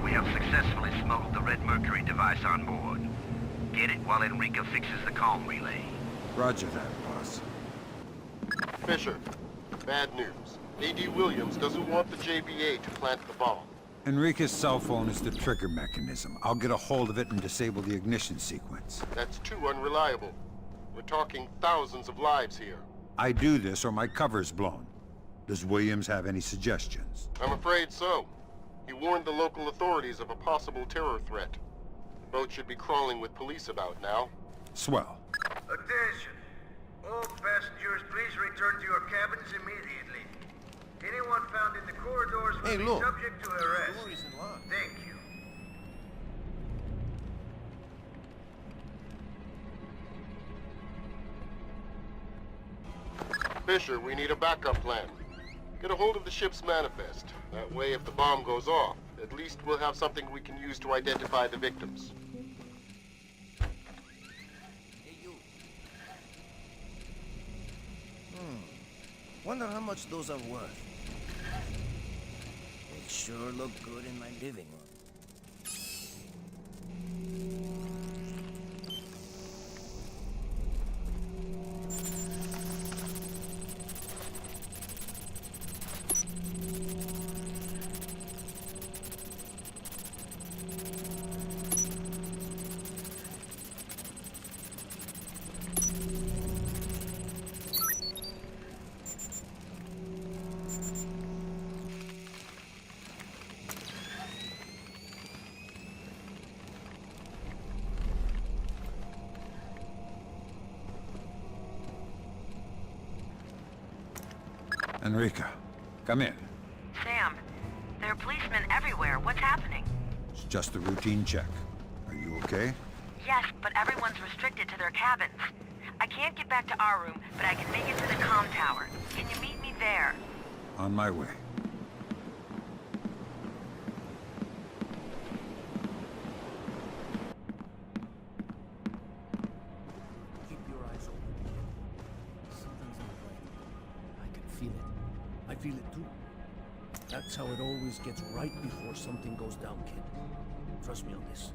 we have successfully smuggled the red mercury device on board. Get it while Enrique fixes the comm relay. Roger that, boss. Fisher, bad news. A.D. Williams doesn't want the JBA to plant the bomb. Enrique's cell phone is the trigger mechanism. I'll get a hold of it and disable the ignition sequence. That's too unreliable. We're talking thousands of lives here. I do this or my cover's blown. Does Williams have any suggestions? I'm afraid so. He warned the local authorities of a possible terror threat. The boat should be crawling with police about now. Swell. Attention! All passengers, please return to your cabins immediately. Anyone found in the corridors will be subject to arrest. Thank you. Fisher, we need a backup plan. Get a hold of the ship's manifest. That way, if the bomb goes off, at least we'll have something we can use to identify the victims. Wonder how much those are worth. They sure look good in my living room. Enrica, come in. Sam, there are policemen everywhere. What's happening? It's just a routine check. Are you okay? Yes, but everyone's restricted to their cabins. I can't get back to our room, but I can make it to the comm tower. Can you meet me there? On my way. Keep your eyes open. Something's not right. I can feel it. I feel it too. That's how it always gets right before something goes down, kid. Trust me on this.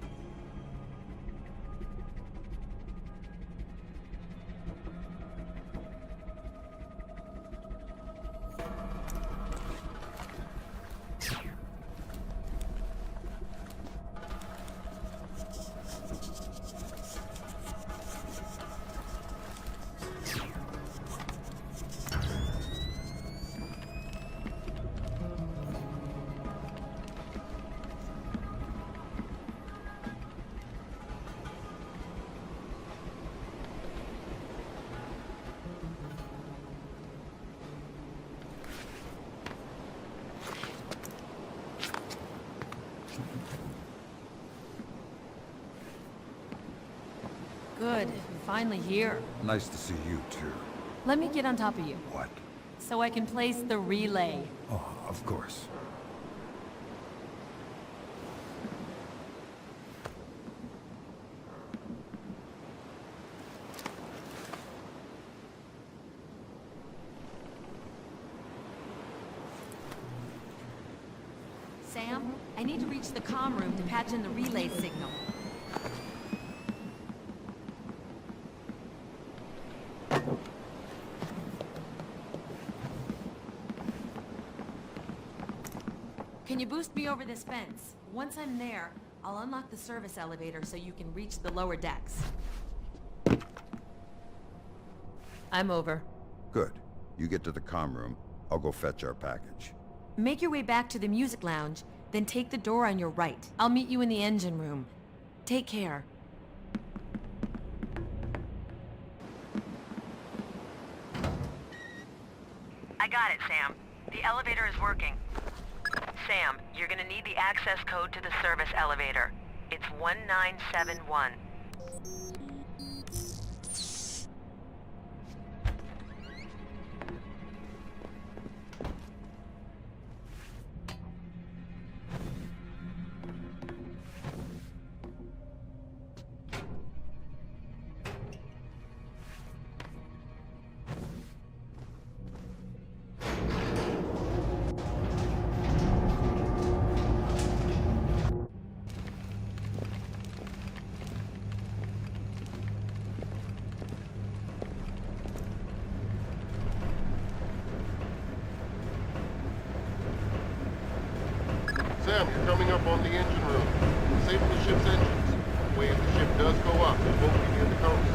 Good. Finally here. Nice to see you, too. Let me get on top of you. What? So I can place the relay. Oh, of course. Sam, I need to reach the comm room to patch in the relay signal. Can you boost me over this fence? Once I'm there, I'll unlock the service elevator so you can reach the lower decks. I'm over. Good. You get to the comm room. I'll go fetch our package. Make your way back to the music lounge, then take the door on your right. I'll meet you in the engine room. Take care. I got it, Sam. The elevator is working. Sam, you're gonna need the access code to the service elevator. It's 1971. Sam, you're coming up on the engine room. Disable the ship's engines. That way, if the ship does go up, it won't be near the coast.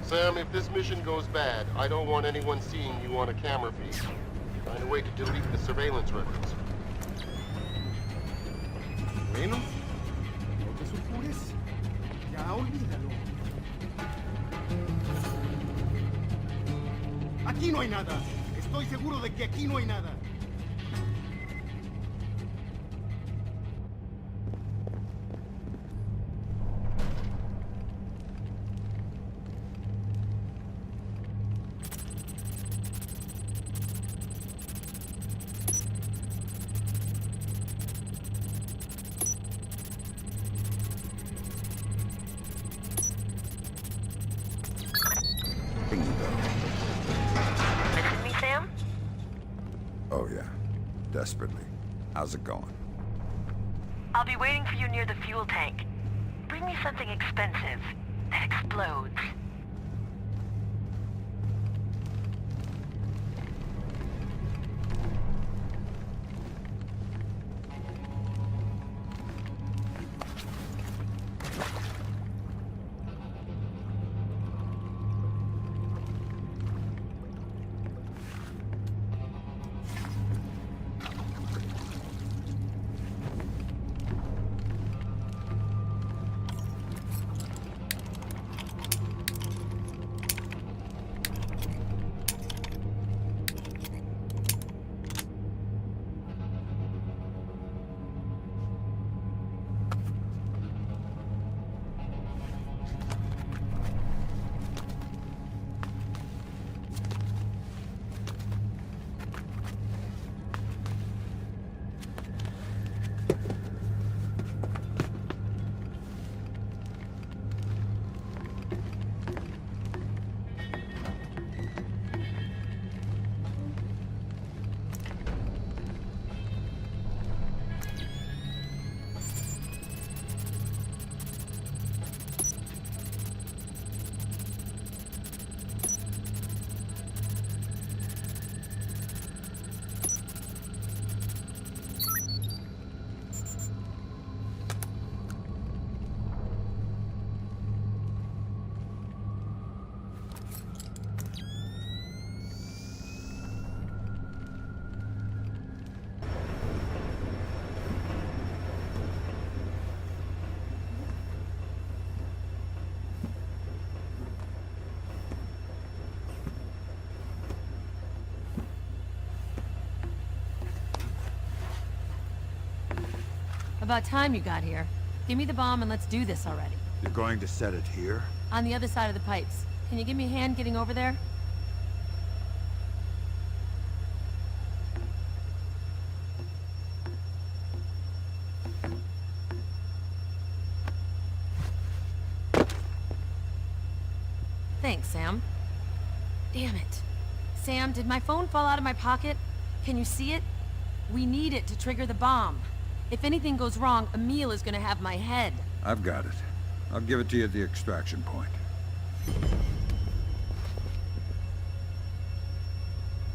Sam, if this mission goes bad, I don't want anyone seeing you on a camera feed. Find a way to delete the surveillance records. Bueno, no te sulfures. Ya olvídalo. Aquí no hay nada. Estoy seguro de que aquí no hay nada. Missing me, Sam? Oh, yeah. Desperately. How's it going? I'll be waiting for you near the fuel tank. Bring me something expensive that explodes. About time you got here. Give me the bomb and let's do this already. You're going to set it here? On the other side of the pipes. Can you give me a hand getting over there? Thanks, Sam. Damn it. Sam, did my phone fall out of my pocket? Can you see it? We need it to trigger the bomb. If anything goes wrong, Emile is gonna have my head. I've got it. I'll give it to you at the extraction point.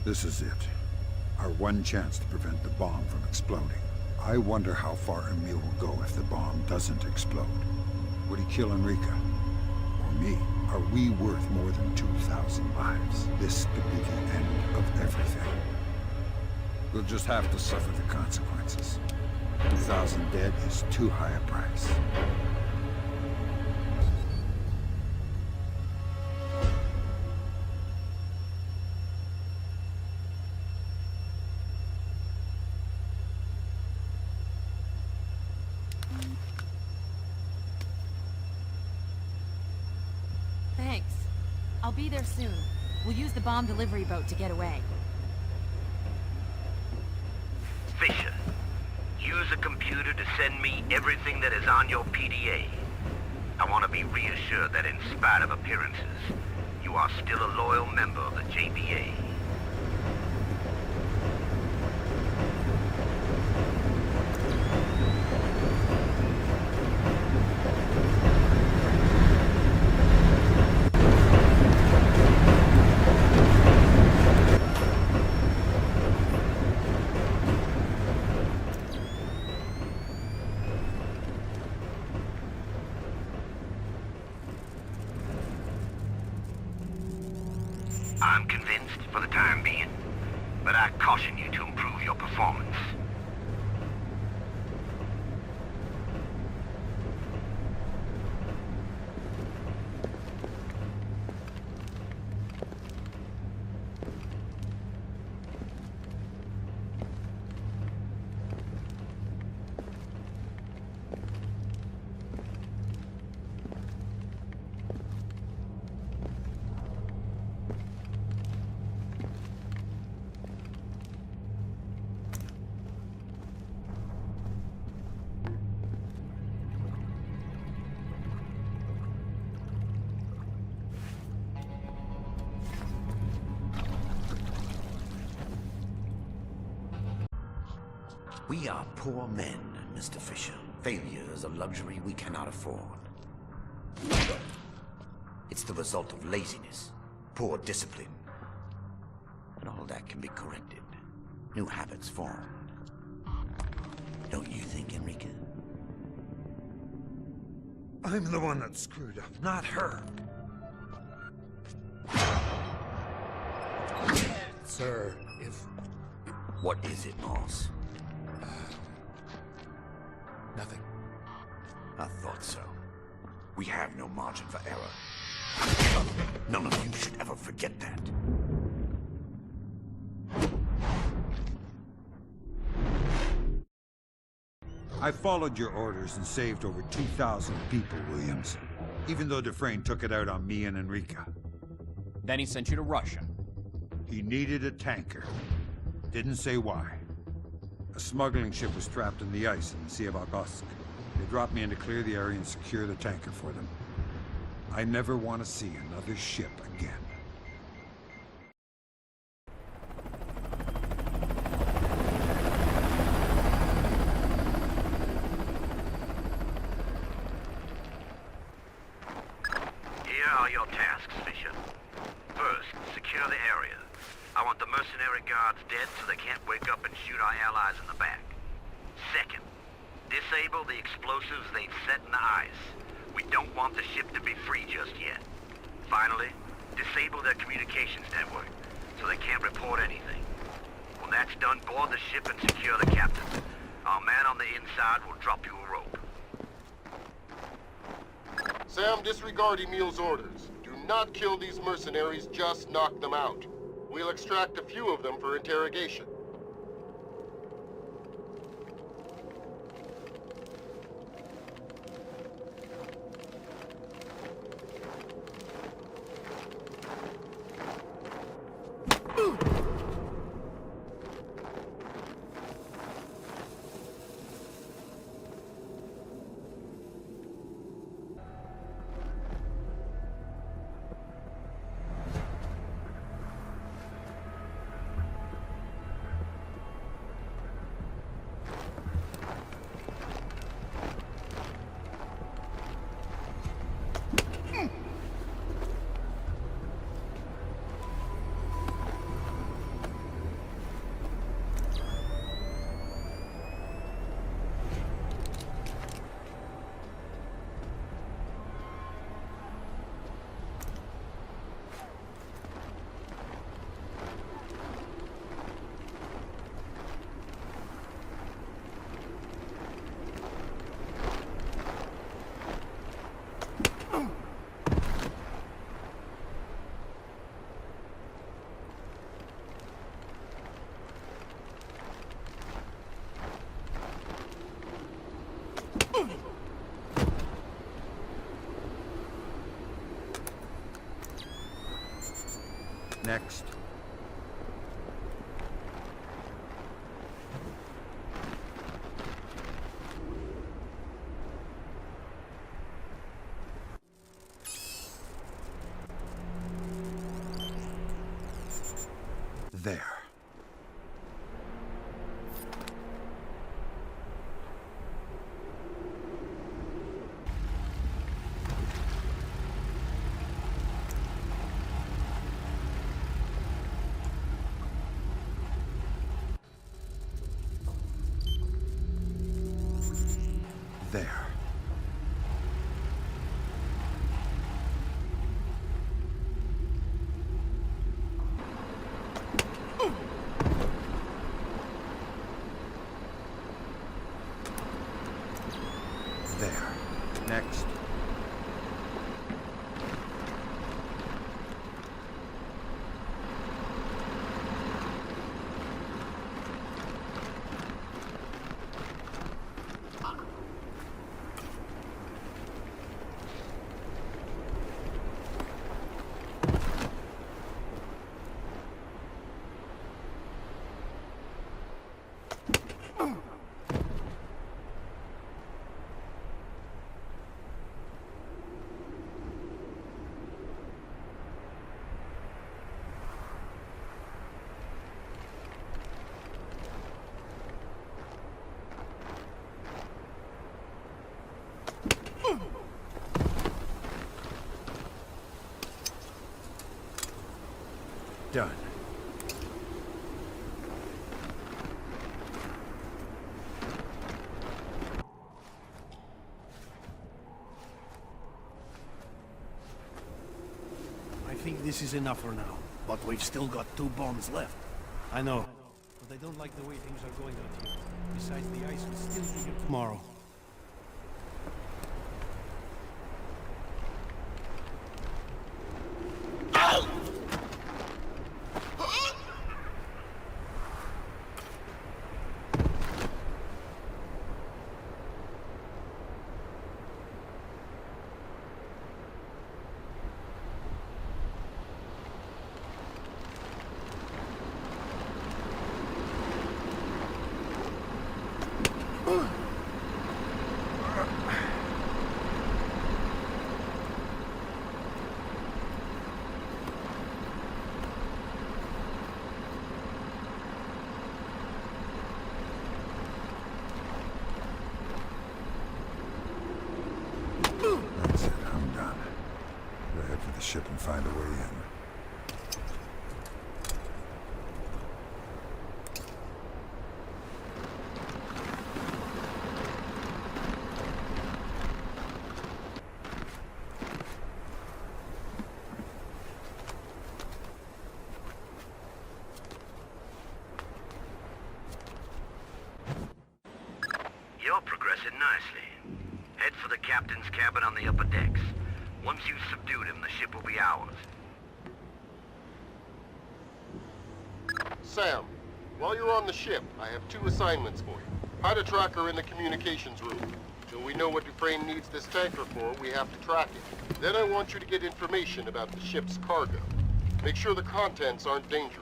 This is it. Our one chance to prevent the bomb from exploding. I wonder how far Emile will go if the bomb doesn't explode. Would he kill Enrica? Or me? Are we worth more than 2,000 lives? This could be the end of everything. We'll just have to suffer the consequences. 2,000 dead is too high a price. Thanks. I'll be there soon. We'll use the bomb delivery boat to get away. Fisher, use a computer to send me everything that is on your PDA. I want to be reassured that in spite of appearances, you are still a loyal member of the JBA. I'm convinced for the time being, but I caution you to improve your performance. We are poor men, Mr. Fisher. Failure is a luxury we cannot afford. It's the result of laziness, poor discipline. And all that can be corrected. New habits formed. Don't you think, Enrique? I'm the one that screwed up, not her. Sir, if... What is it, Moss? Nothing. I thought so. We have no margin for error. None of you should ever forget that. I followed your orders and saved over 2,000 people, Williams. Even though Dufresne took it out on me and Enrica. Then he sent you to Russia. He needed a tanker. Didn't say why. A smuggling ship was trapped in the ice in the Sea of Approx. They dropped me in to clear the area and secure the tanker for them. I never want to see another ship again. Here are your tasks, Fisher. First, secure the area. I want the mercenary guards dead so they can't wake up and shoot our allies in the back. Second, disable the explosives they've set in the ice. We don't want the ship to be free just yet. Finally, disable their communications network so they can't report anything. When that's done, board the ship and secure the captain. Our man on the inside will drop you a rope. Sam, disregard Emil's orders. Do not kill these mercenaries, just knock them out. We'll extract a few of them for interrogation. Next. There. There. done. I think this is enough for now, but we've still got 2 bombs left. I know, but I don't like the way things are going out here. Besides, the ice will still be here tomorrow. That's it, I'm done. Gotta head for the ship and find a way in. You're progressing nicely. Head for the captain's cabin on the upper decks. Once you've subdued him, the ship will be ours. Sam, while you're on the ship, I have 2 assignments for you. Hide a tracker in the communications room. Until we know what Dufresne needs this tanker for, we have to track it. Then I want you to get information about the ship's cargo. Make sure the contents aren't dangerous.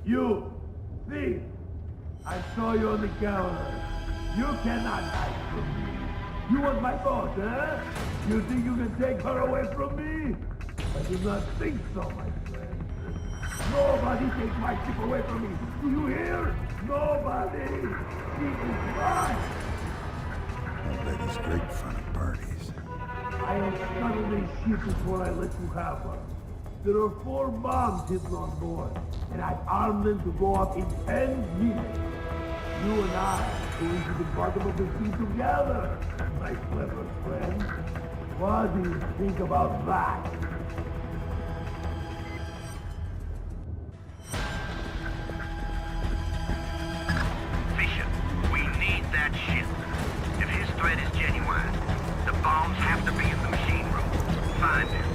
You, thief! I saw you on the counter. You cannot hide from me. You want my boss, huh? You think you can take her away from me? I do not think so, my friend. Nobody takes my ship away from me. Do you hear? Nobody! She is mine! That lady's great fun at parties. I will scuttle this ship before I let you have her. There are 4 bombs hidden on board, and I've armed them to go off in 10 minutes. You and I are going to the bottom of the sea together, my clever friend. What do you think about that? Fisher, we need that ship. If his threat is genuine, the bombs have to be in the machine room. Find him.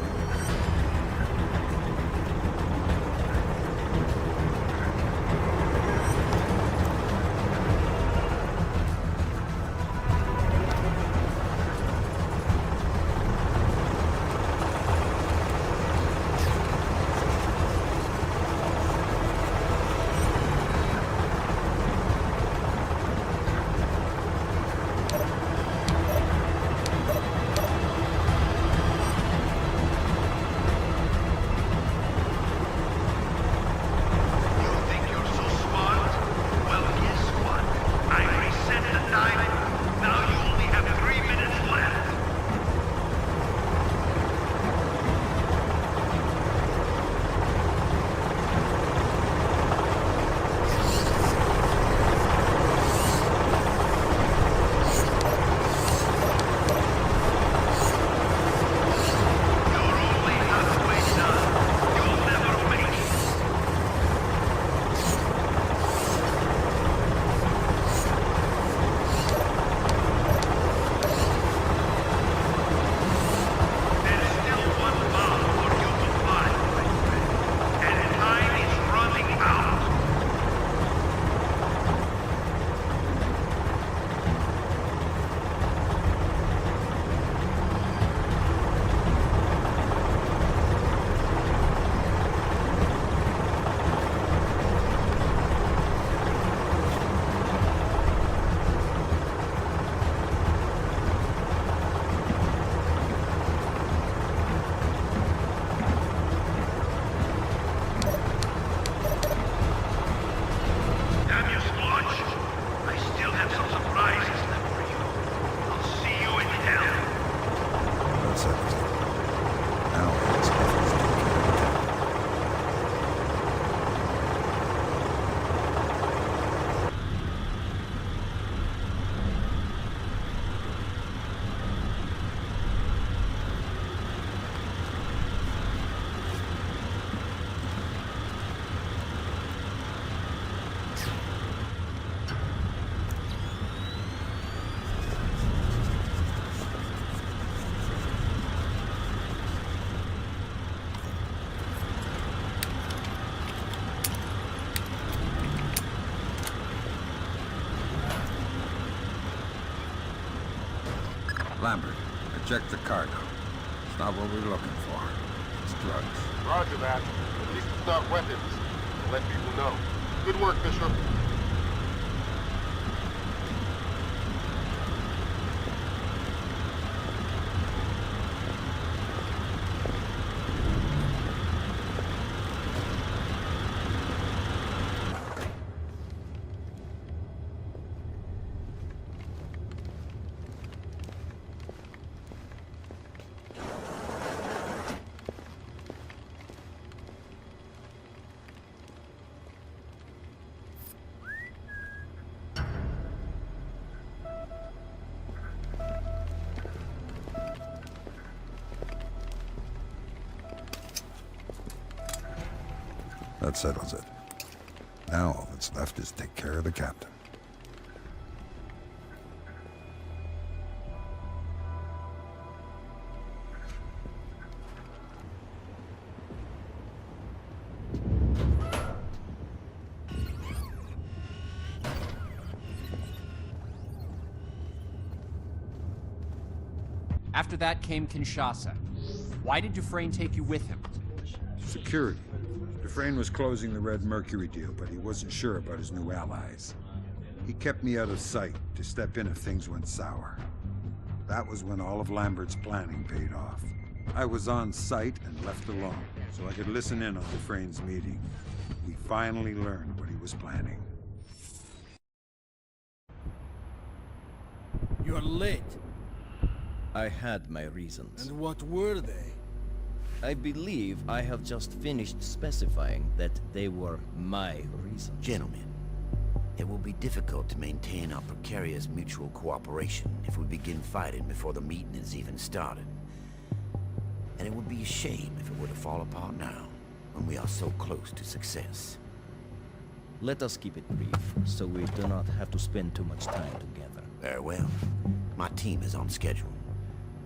Lambert, I checked the cargo. It's not what we're looking for. It's drugs. Roger that. At least it's not weapons. I'll let people know. Good work, Bishop. That settles it. Now all that's left is take care of the captain. After that came Kinshasa. Why did Dufresne take you with him? Security. Dufresne was closing the Red Mercury deal, but he wasn't sure about his new allies. He kept me out of sight to step in if things went sour. That was when all of Lambert's planning paid off. I was on site and left alone, so I could listen in on Dufresne's meeting. We finally learned what he was planning. You're late. I had my reasons. And what were they? I believe I have just finished specifying that they were my reasons. Gentlemen, it will be difficult to maintain our precarious mutual cooperation if we begin fighting before the meeting is even started. And it would be a shame if it were to fall apart now, when we are so close to success. Let us keep it brief, so we do not have to spend too much time together. Very well. My team is on schedule.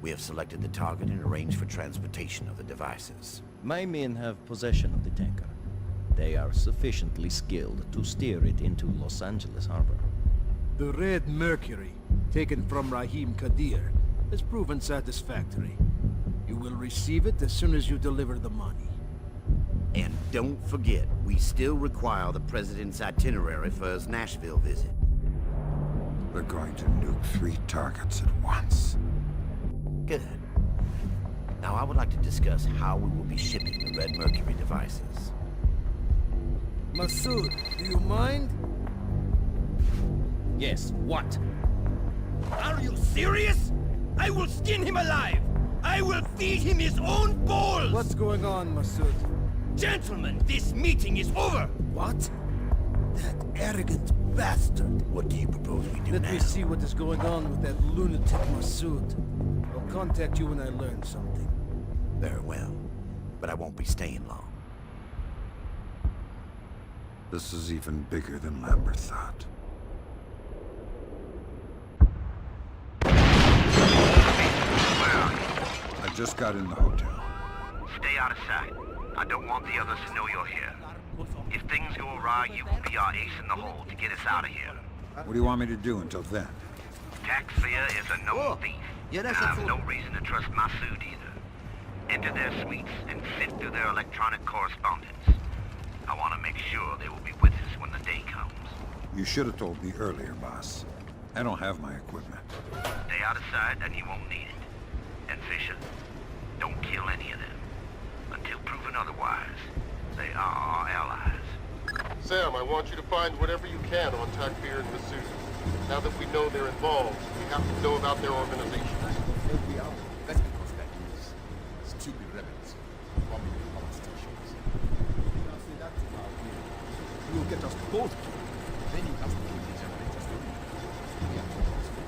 We have selected the target and arranged for transportation of the devices. My men have possession of the tanker. They are sufficiently skilled to steer it into Los Angeles Harbor. The Red Mercury, taken from Rahim Kadir, has proven satisfactory. You will receive it as soon as you deliver the money. And don't forget, we still require the President's itinerary for his Nashville visit. We're going to nuke 3 targets at once. Good. Now I would like to discuss how we will be shipping the Red Mercury devices. Masood, do you mind? Yes, what? Are you serious? I will skin him alive! I will feed him his own balls! What's going on, Masood? Gentlemen, this meeting is over! What? That arrogant bastard! What do you propose we do Let now? me see what is going on with that lunatic Masood. I'll contact you when I learn something. Very well, but I won't be staying long. This is even bigger than Lambert thought. I just got in the hotel. Stay out of sight. I don't want the others to know you're here. If things go awry, you will be our ace in the hole to get us out of here. What do you want me to do until then? Tax fear is a known thief. And I have no reason to trust Masood either. Enter their suites and sift through their electronic correspondence. I want to make sure they will be with us when the day comes. You should have told me earlier, boss. I don't have my equipment. Stay out of sight and you won't need it. And Fisher, don't kill any of them. Until proven otherwise, they are our allies. Sam, I want you to find whatever you can on Takfir and Masood. Now that we know they're involved, we have to know about their organizations. That's because that is stupid rebels bombing power stations. Now say that to our people. You will get us both killed. Then you have to kill the generators too. We are responsible.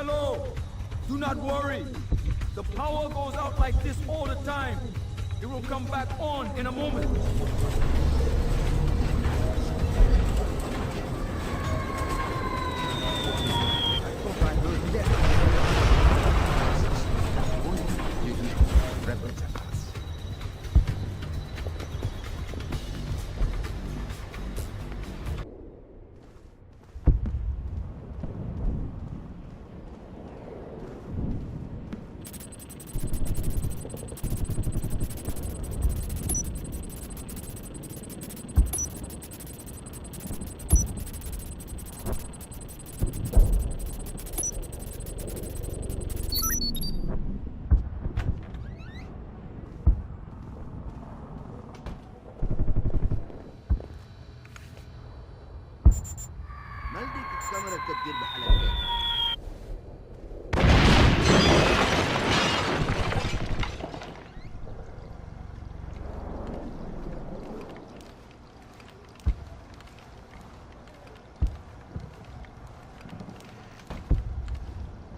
Hello! Do not worry. The power goes out like this all the time. It will come back on in a moment.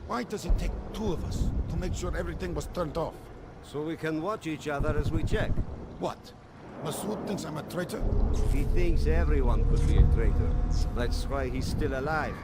Why does it take two of us to make sure everything was turned off? So we can watch each other as we check. What? Masood thinks I'm a traitor? He thinks everyone could be a traitor. That's why he's still alive.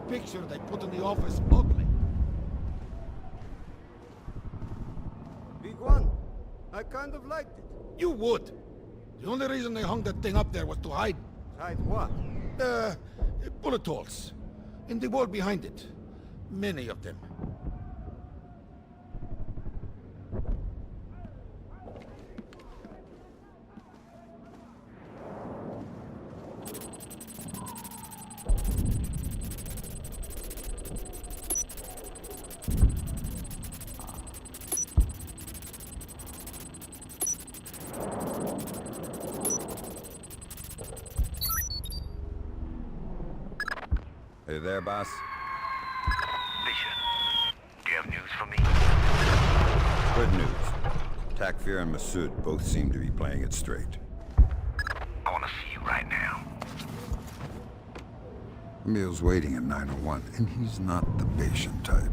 Picture they put in the office ugly. Big one. I kind of liked it. You would. The only reason they hung that thing up there was to hide... Hide what? Bullet holes. In the wall behind it. Many of them. Hey there, boss. Vision, do you have news for me? Good news. Takfir and Masood both seem to be playing it straight. I want to see you right now. Emil's waiting at 901, and he's not the patient type.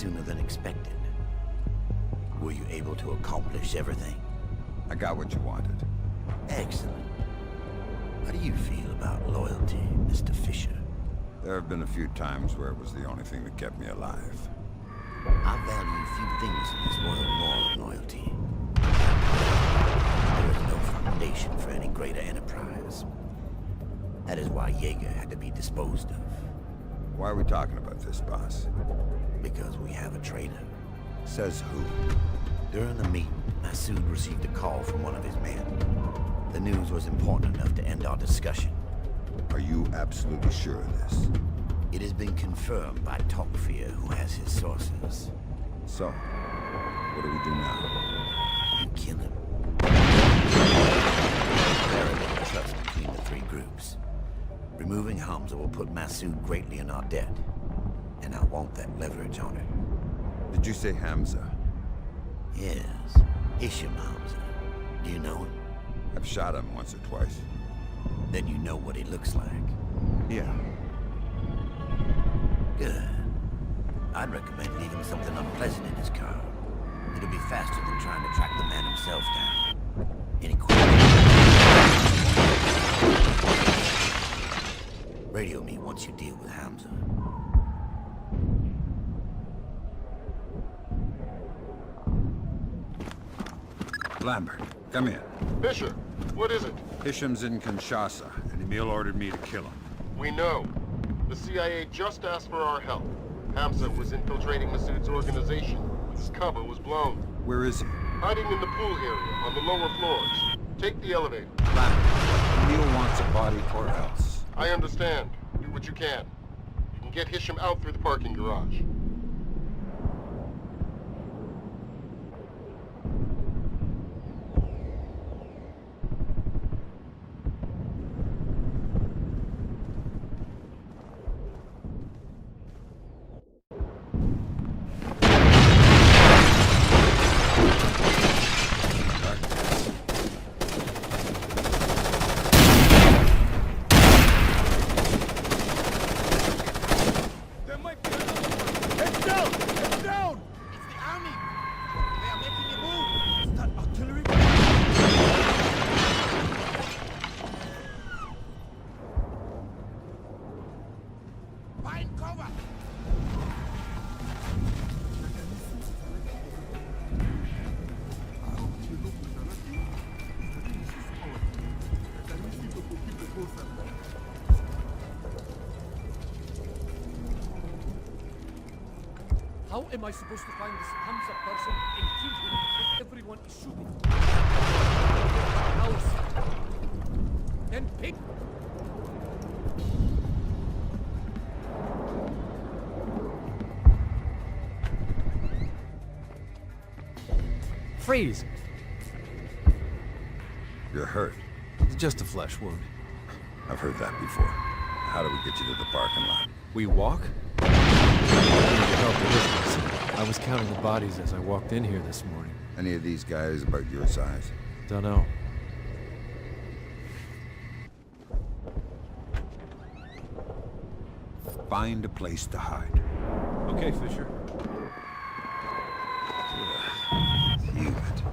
sooner than expected. Were you able to accomplish everything? I got what you wanted. Excellent. How do you feel about loyalty, Mr. Fisher? There have been a few times where it was the only thing that kept me alive. I value few things in this world more than loyalty. There is no foundation for any greater enterprise. That is why Jaeger had to be disposed of. Why are we talking about this, boss? Because we have a traitor. Says who? During the meeting, Masood received a call from one of his men. The news was important enough to end our discussion. Are you absolutely sure of this? It has been confirmed by Tokfir, who has his sources. So, what do we do now? You kill him. There is trust between the three groups. Removing Hamza will put Masood greatly in our debt. And I want that leverage on it. Did you say Hamza? Yes. Isham Hamza. Do you know him? I've shot him once or twice. Then you know what he looks like. Yeah. Good. I'd recommend leaving something unpleasant in his car. It'll be faster than trying to track the man himself down. Any questions? Radio me once you deal with Hamza. Lambert, come in. Fisher, what is it? Hisham's in Kinshasa, and Emil ordered me to kill him. We know. The CIA just asked for our help. Hamza was infiltrating Masood's organization. His cover was blown. Where is he? Hiding in the pool area on the lower floors. Take the elevator. Lambert, Emil wants a body or else. I understand. Do what you can. You can get Hisham out through the parking garage. How am I supposed to find this Hamza person and kill him if everyone is shooting? House. Then pick. Freeze! You're hurt. It's just a flesh wound. I've heard that before. How do we get you to the parking lot? We walk? I need your help with this. I was counting the bodies as I walked in here this morning. Any of these guys about your size? Don't know. Find a place to hide. Okay, Fisher. Humid.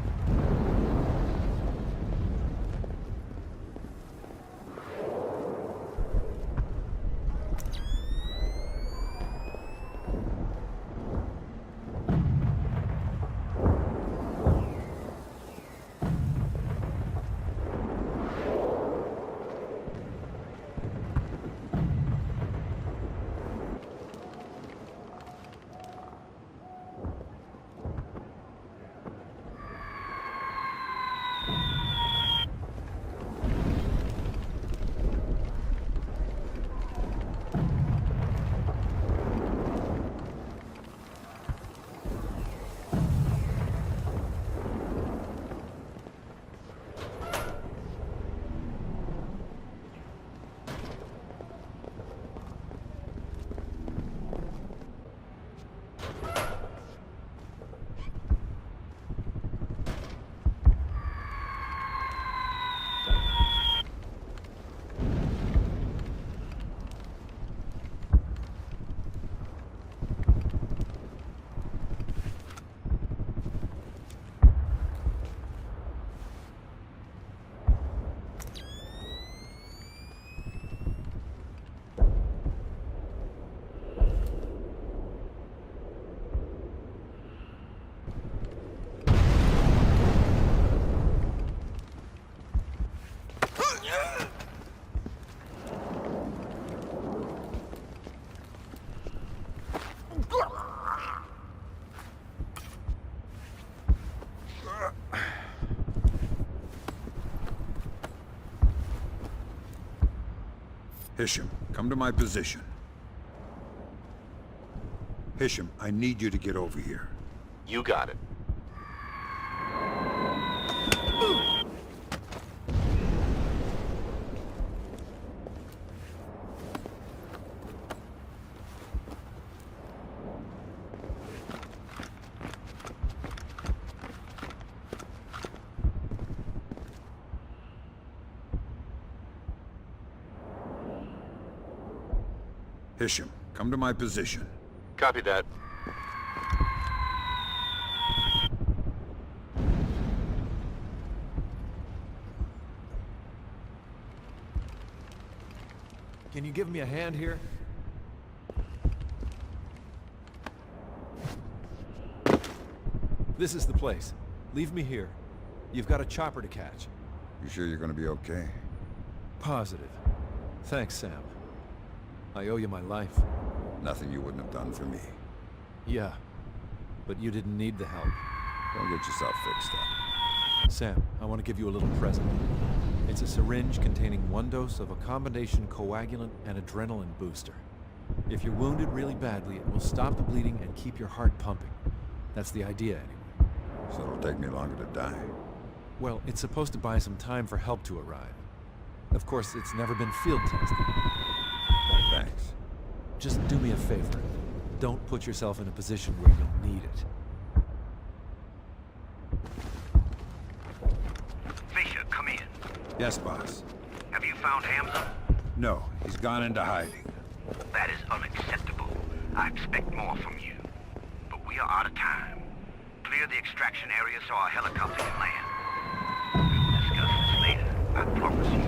Hisham, come to my position. Hisham, I need you to get over here. You got it. Hisham, come to my position. Copy that. Can you give me a hand here? This is the place. Leave me here. You've got a chopper to catch. You sure you're gonna be okay? Positive. Thanks, Sam. I owe you my life. Nothing you wouldn't have done for me. Yeah, but you didn't need the help. Don't get yourself fixed up. Sam, I want to give you a little present. It's a syringe containing 1 dose of a combination coagulant and adrenaline booster. If you're wounded really badly, it will stop the bleeding and keep your heart pumping. That's the idea, anyway. So it'll take me longer to die. Well, it's supposed to buy some time for help to arrive. Of course, it's never been field tested. Thanks. Just do me a favor. Don't put yourself in a position where you'll need it. Fisher, come in. Yes, boss. Have you found Hamza? No, he's gone into hiding. That is unacceptable. I expect more from you. But we are out of time. Clear the extraction area so our helicopter can land. We'll discuss this later, I promise you.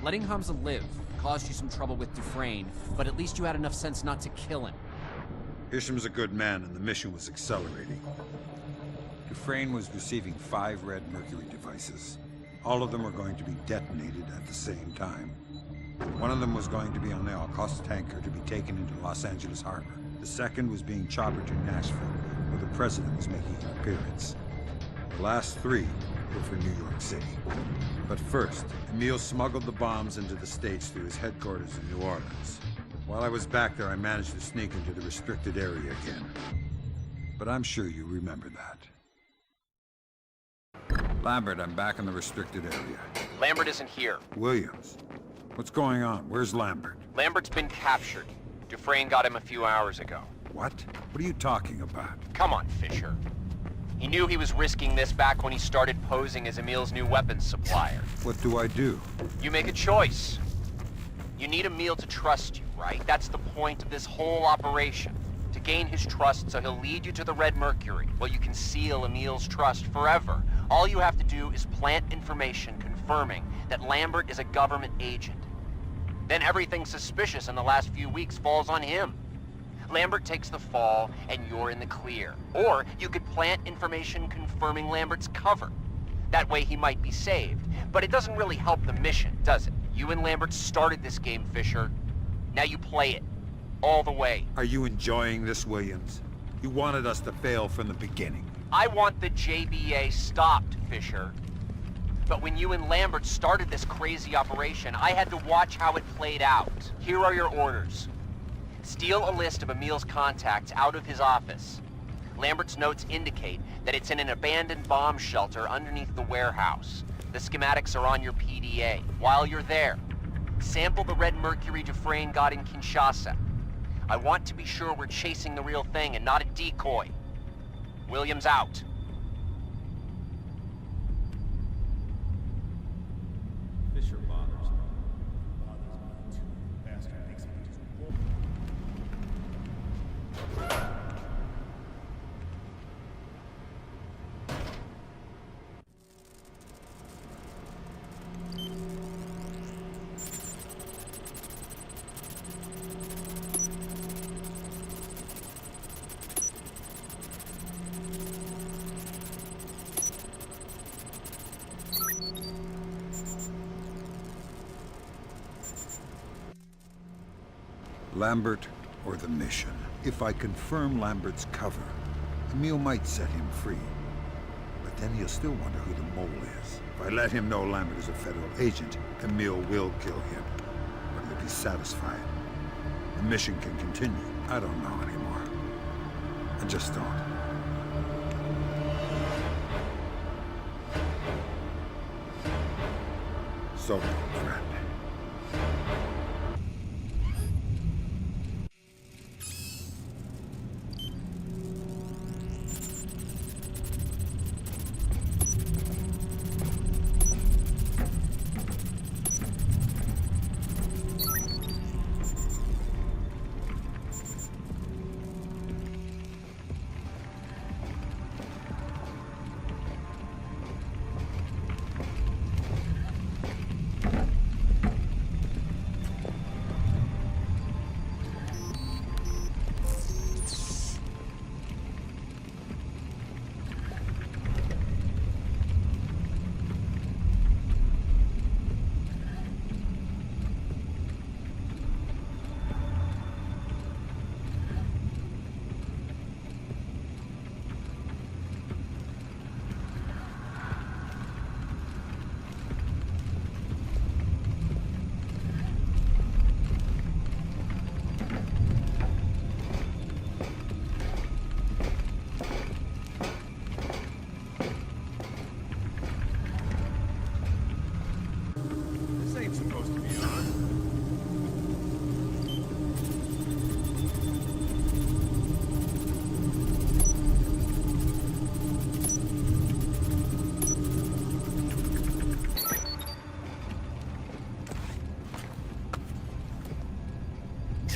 Letting Hamza live caused you some trouble with Dufresne, but at least you had enough sense not to kill him. Hisham's a good man, and the mission was accelerating. Dufresne was receiving 5 red mercury devices. All of them were going to be detonated at the same time. One of them was going to be on the Approx tanker to be taken into Los Angeles Harbor. The second was being choppered to Nashville, where the president was making an appearance. The last 3 were for New York City. But first, Emile smuggled the bombs into the States through his headquarters in New Orleans. While I was back there, I managed to sneak into the restricted area again. But I'm sure you remember that. Lambert, I'm back in the restricted area. Lambert isn't here. Williams, what's going on? Where's Lambert? Lambert's been captured. Dufresne got him a few hours ago. What? What are you talking about? Come on, Fisher. He knew he was risking this back when he started posing as Emile's new weapons supplier. What do I do? You make a choice. You need Emile to trust you, right? That's the point of this whole operation. To gain his trust so he'll lead you to the Red Mercury, while you conceal Emile's trust forever. All you have to do is plant information confirming that Lambert is a government agent. Then everything suspicious in the last few weeks falls on him. Lambert takes the fall, and you're in the clear. Or you could plant information confirming Lambert's cover. That way he might be saved. But it doesn't really help the mission, does it? You and Lambert started this game, Fisher. Now you play it. All the way. Are you enjoying this, Williams? You wanted us to fail from the beginning. I want the JBA stopped, Fisher. But when you and Lambert started this crazy operation, I had to watch how it played out. Here are your orders. Steal a list of Emile's contacts out of his office. Lambert's notes indicate that it's in an abandoned bomb shelter underneath the warehouse. The schematics are on your PDA. While you're there, sample the red mercury Dufresne got in Kinshasa. I want to be sure we're chasing the real thing and not a decoy. Williams out. Fisher bothers me. Lambert or the mission. If I confirm Lambert's cover, Emile might set him free. But then he'll still wonder who the mole is. If I let him know Lambert is a federal agent, Emile will kill him. But he'll be satisfied. The mission can continue. I don't know anymore. I just don't. So long, friend.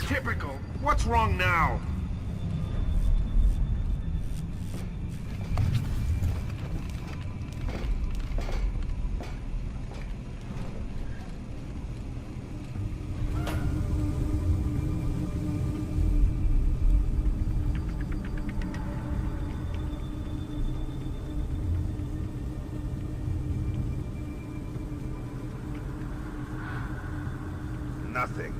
Typical. What's wrong now? Nothing.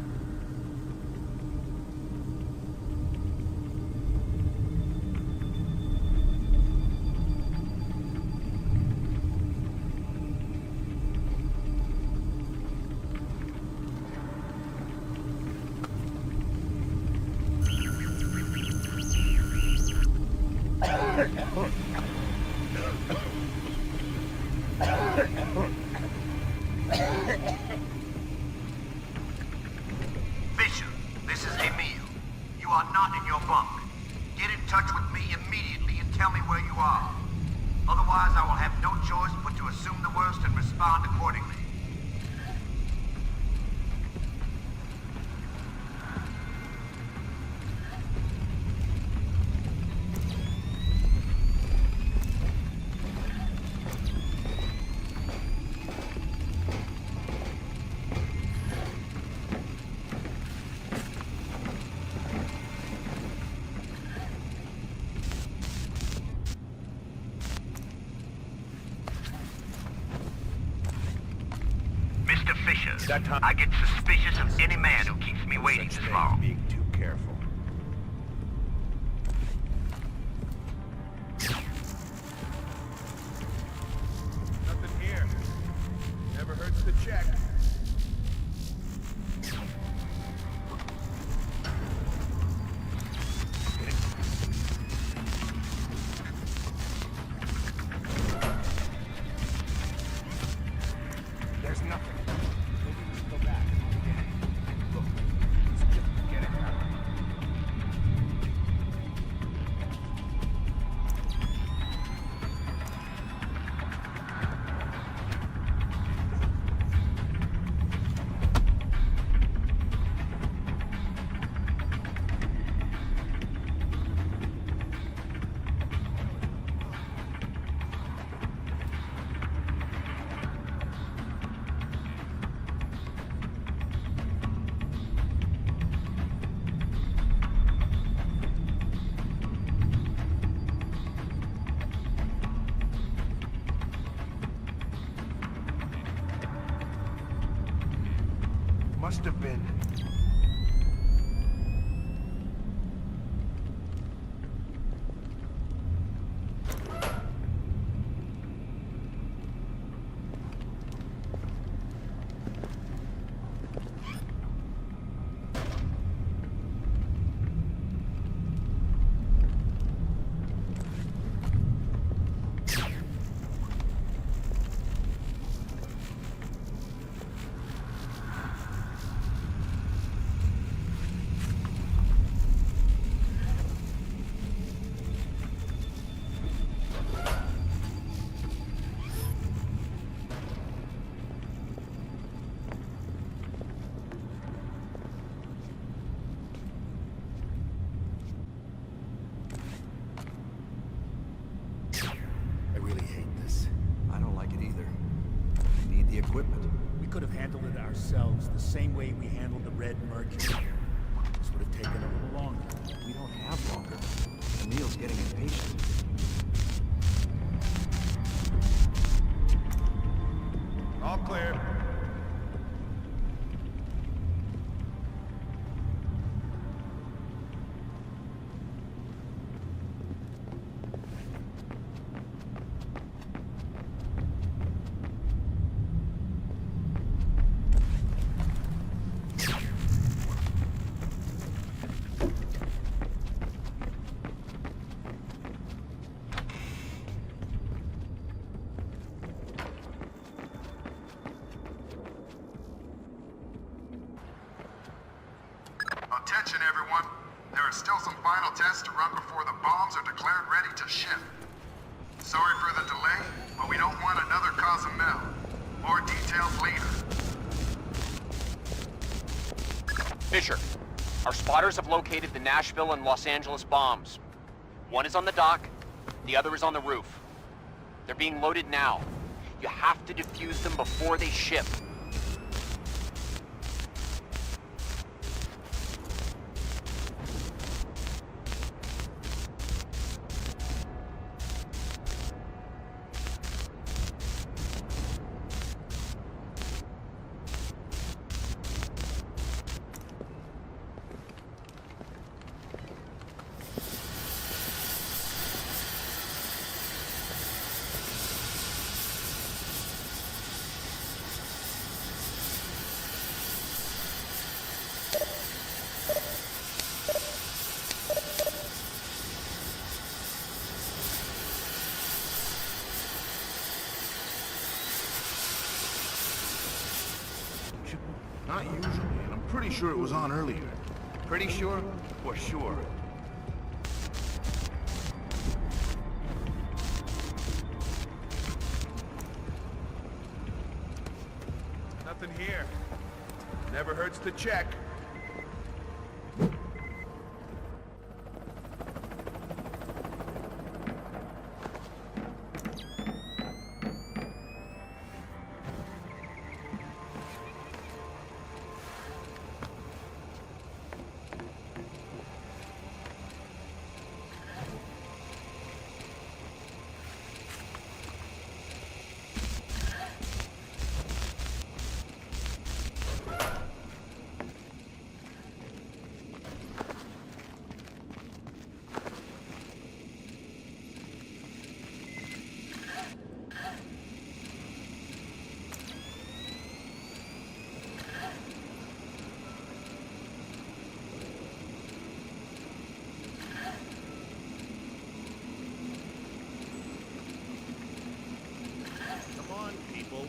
Fisher, this is Emile. You are not in your bunk. Get in touch with me immediately and tell me where you are. Otherwise, I will have no choice but to assume the worst and respond accordingly. Mr. Fisher, I get suspicious of any man who keeps me waiting this long. Being too careful. Nothing here. Never hurts to check. Must have been. I really hate this. I don't like it either. We need the equipment. We could have handled it ourselves the same way we handled the Red Mercury. This would have taken a little longer. We don't have longer. Emil's getting impatient. All clear. Attention, everyone. There are still some final tests to run before the bombs are declared ready to ship. Sorry for the delay, but we don't want another Cozumel. More details later. Fisher, our spotters have located the Nashville and Los Angeles bombs. One is on the dock, the other is on the roof. They're being loaded now. You have to defuse them before they ship. Not usually, and I'm pretty sure it was on earlier. Pretty sure? For sure. Nothing here. Never hurts to check.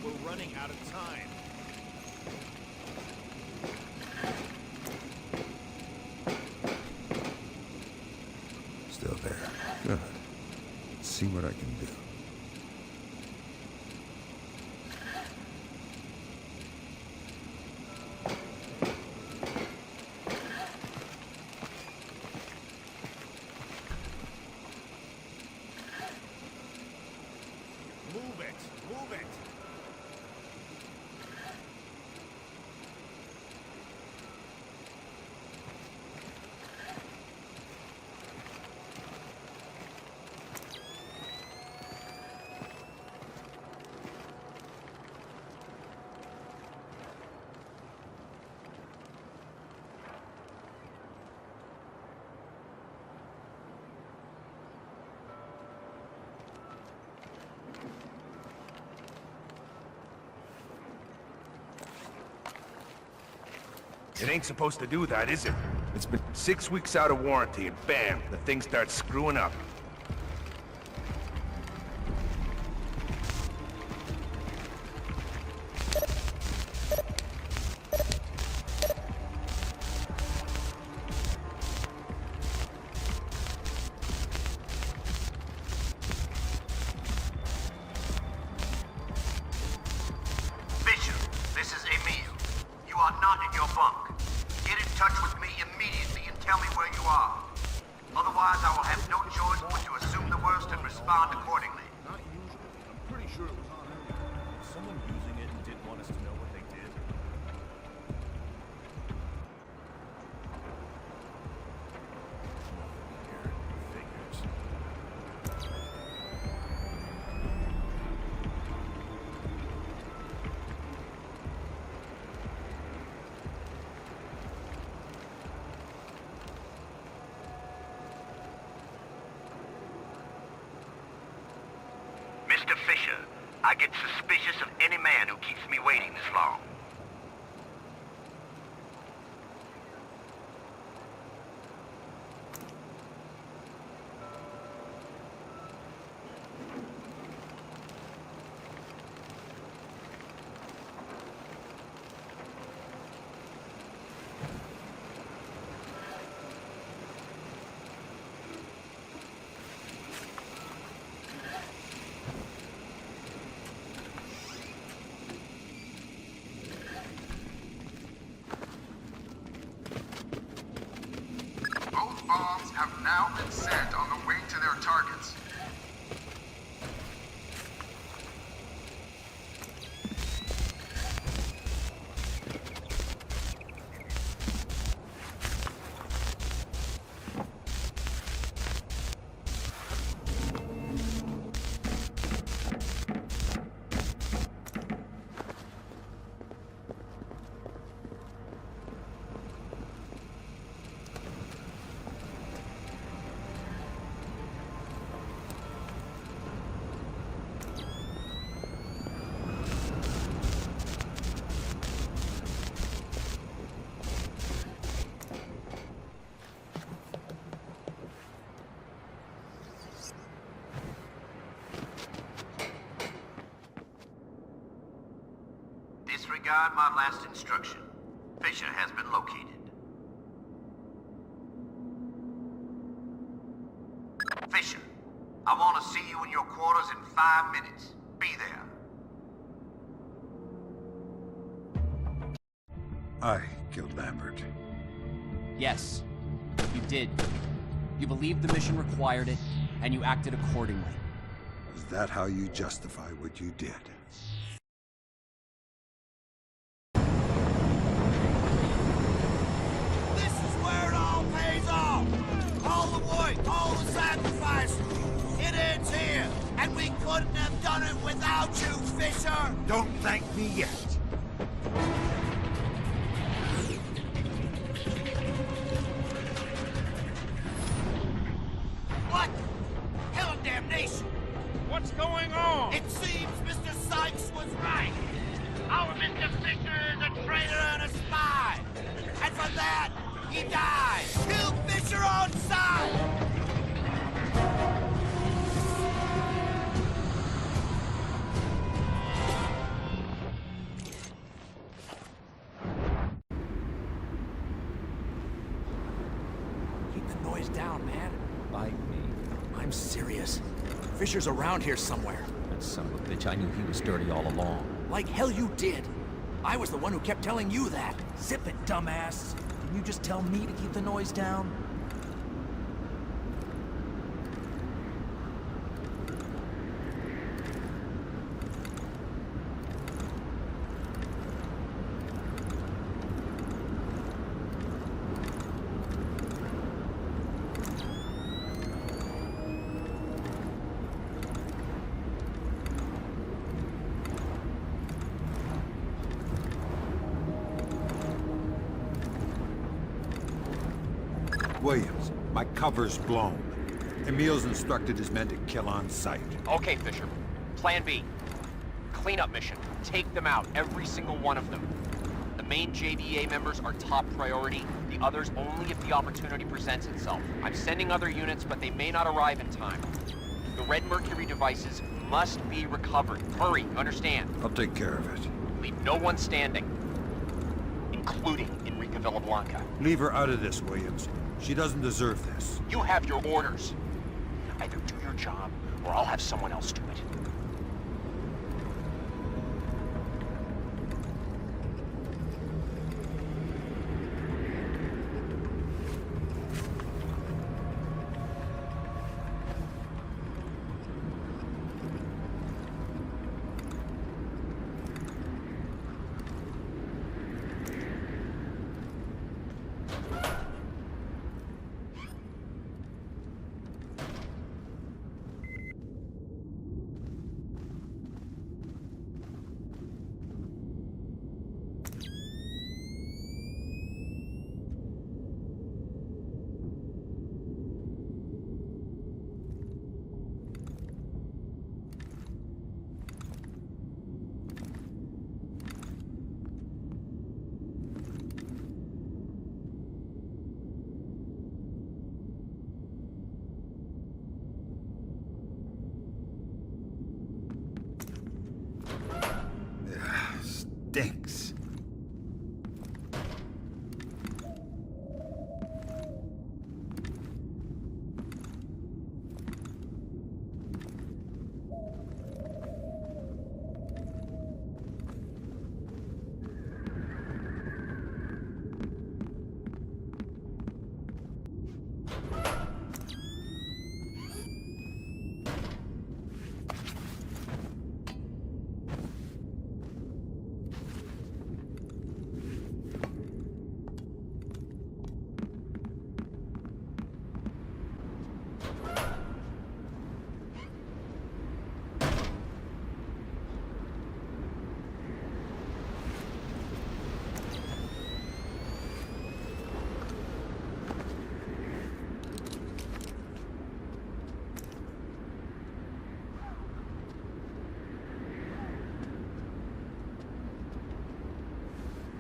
We're running out of time. Still there. Good. Let's see what I can do. Move it! Move it! It ain't supposed to do that, is it? It's been 6 weeks out of warranty, and bam, the thing starts screwing up. Bishop, this is Emil. You are not in your bunk. Get in touch with me immediately and tell me where you are. Otherwise, I will have no choice but to assume the worst and respond accordingly. Not usually. I'm pretty sure it was on earlier. Was someone using it and didn't want us to know what they did? Figures. Mr. Fisher, I get suspicious of any man who keeps me waiting this long. Both bombs have now been sent on the way to their targets. Disregard my last instruction. Fisher has been located. Fisher, I want to see you in your quarters in 5 minutes. Be there. I killed Lambert. Yes, you did. You believed the mission required it, and you acted accordingly. Is that how you justify what you did? This is where it all pays off! All the work, all the sacrifice. It ends here, and we couldn't have done it without you, Fisher! Don't thank me yet. What? Hell and damnation! What's going on? It seems Mr. Sykes was right. Our Mr. Fisher is a traitor and a spy. And for that, he died. Kill Fisher on sight! Keep the noise down, man. Bite me. I'm serious. Fisher's around here somewhere. That son of a bitch, I knew he was dirty all along. Like hell you did. I was the one who kept telling you that. Zip it, dumbass. Didn't you just tell me to keep the noise down? Williams, my cover's blown. Emil's instructed his men to kill on sight. Okay, Fisher. Plan B. Cleanup mission. Take them out, every single one of them. The main JVA members are top priority, the others only if the opportunity presents itself. I'm sending other units, but they may not arrive in time. The Red Mercury devices must be recovered. Hurry, you understand? I'll take care of it. Leave no one standing, including Enrica Villablanca. Leave her out of this, Williams. She doesn't deserve this. You have your orders. Either do your job, or I'll have someone else do it. Stinks.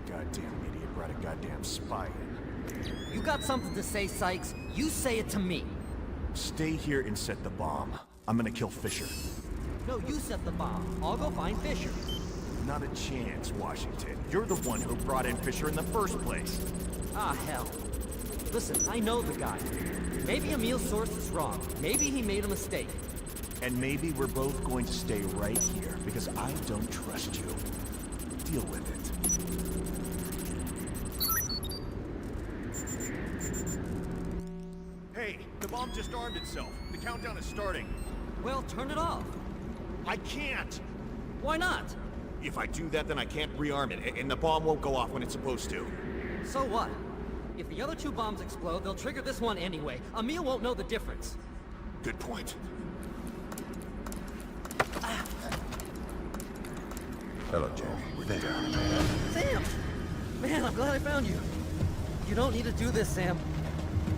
Goddamn idiot brought a goddamn spy in. You got something to say, Sykes? You say it to me. Stay here and set the bomb. I'm gonna kill Fisher. No, you set the bomb. I'll go find Fisher. Not a chance, Washington. You're the one who brought in Fisher in the first place. Ah, hell. Listen, I know the guy. Maybe Emil's source is wrong. Maybe he made a mistake. And maybe we're both going to stay right here, because I don't trust you. Deal with it. Hey, the bomb just armed itself. The countdown is starting. Well, turn it off. I can't! Why not? If I do that, then I can't rearm it, and the bomb won't go off when it's supposed to. So what? If the other two bombs explode, they'll trigger this one anyway. Emil won't know the difference. Good point. Hello, Jamie. We're there. Sam! Man, I'm glad I found you. You don't need to do this, Sam.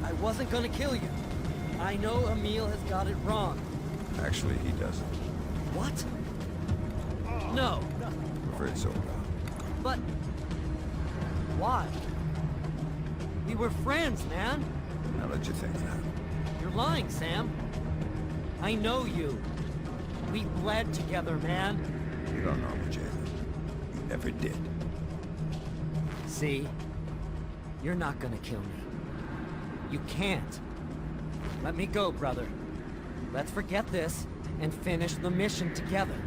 I wasn't gonna kill you. I know Emil has got it wrong. Actually, he doesn't. What? No. I'm afraid so, pal. But... why? We were friends, man. I'll let you think that. You're lying, Sam. I know you. We bled together, man. You don't know me, Jamie. You never did. See? You're not gonna kill me. You can't. Let me go, brother. Let's forget this and finish the mission together.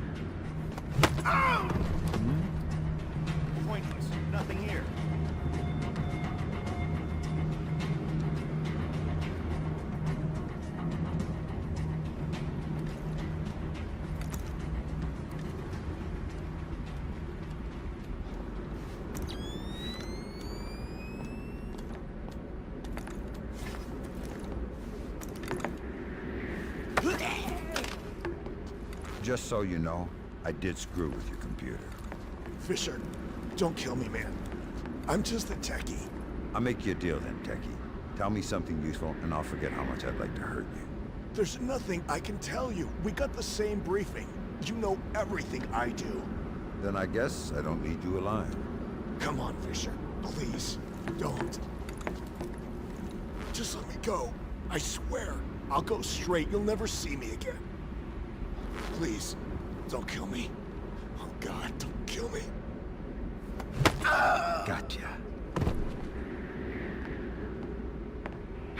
Pointless. Nothing here. Just so you know, I did screw with your computer. Fisher, don't kill me, man. I'm just a techie. I'll make you a deal then, Techie. Tell me something useful, and I'll forget how much I'd like to hurt you. There's nothing I can tell you. We got the same briefing. You know everything I do. Then I guess I don't need you alive. Come on, Fisher. Please, don't. Just let me go. I swear. I'll go straight. You'll never see me again. Please, don't kill me. Oh, God, don't kill me. Gotcha.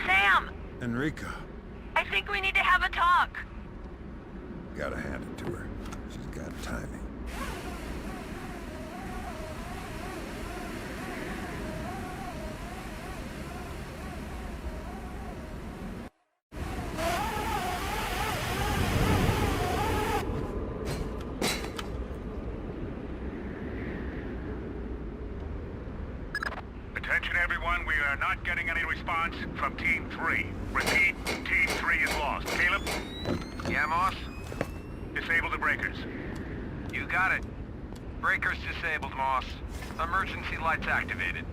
Sam! Enrica. I think we need to have a talk. Gotta hand it to her. She's got timing. Attention everyone, we are not getting any response from Team 3. Repeat, Team 3 is lost. Caleb? Yeah, Moss? Disable the breakers. You got it. Breakers disabled, Moss. Emergency lights activated.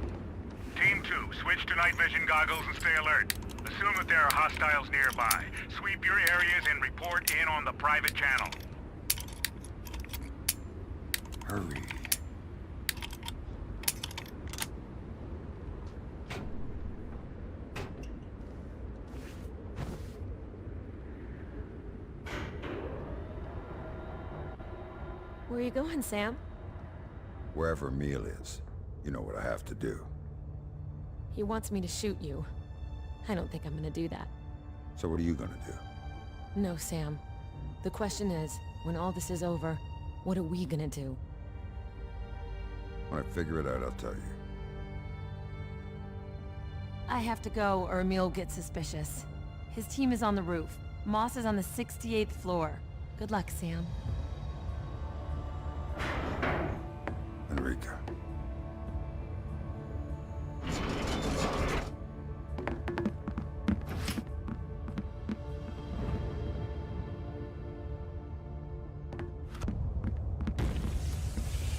Team 2, switch to night vision goggles and stay alert. Assume that there are hostiles nearby. Sweep your areas and report in on the private channel. Hurry. Where are you going, Sam? Wherever Emil is. You know what I have to do. He wants me to shoot you. I don't think I'm gonna do that. So what are you gonna do? No, Sam. The question is, when all this is over, what are we gonna do? When I figure it out, I'll tell you. I have to go, or Emil gets suspicious. His team is on the roof. Moss is on the 68th floor. Good luck, Sam. Enrica.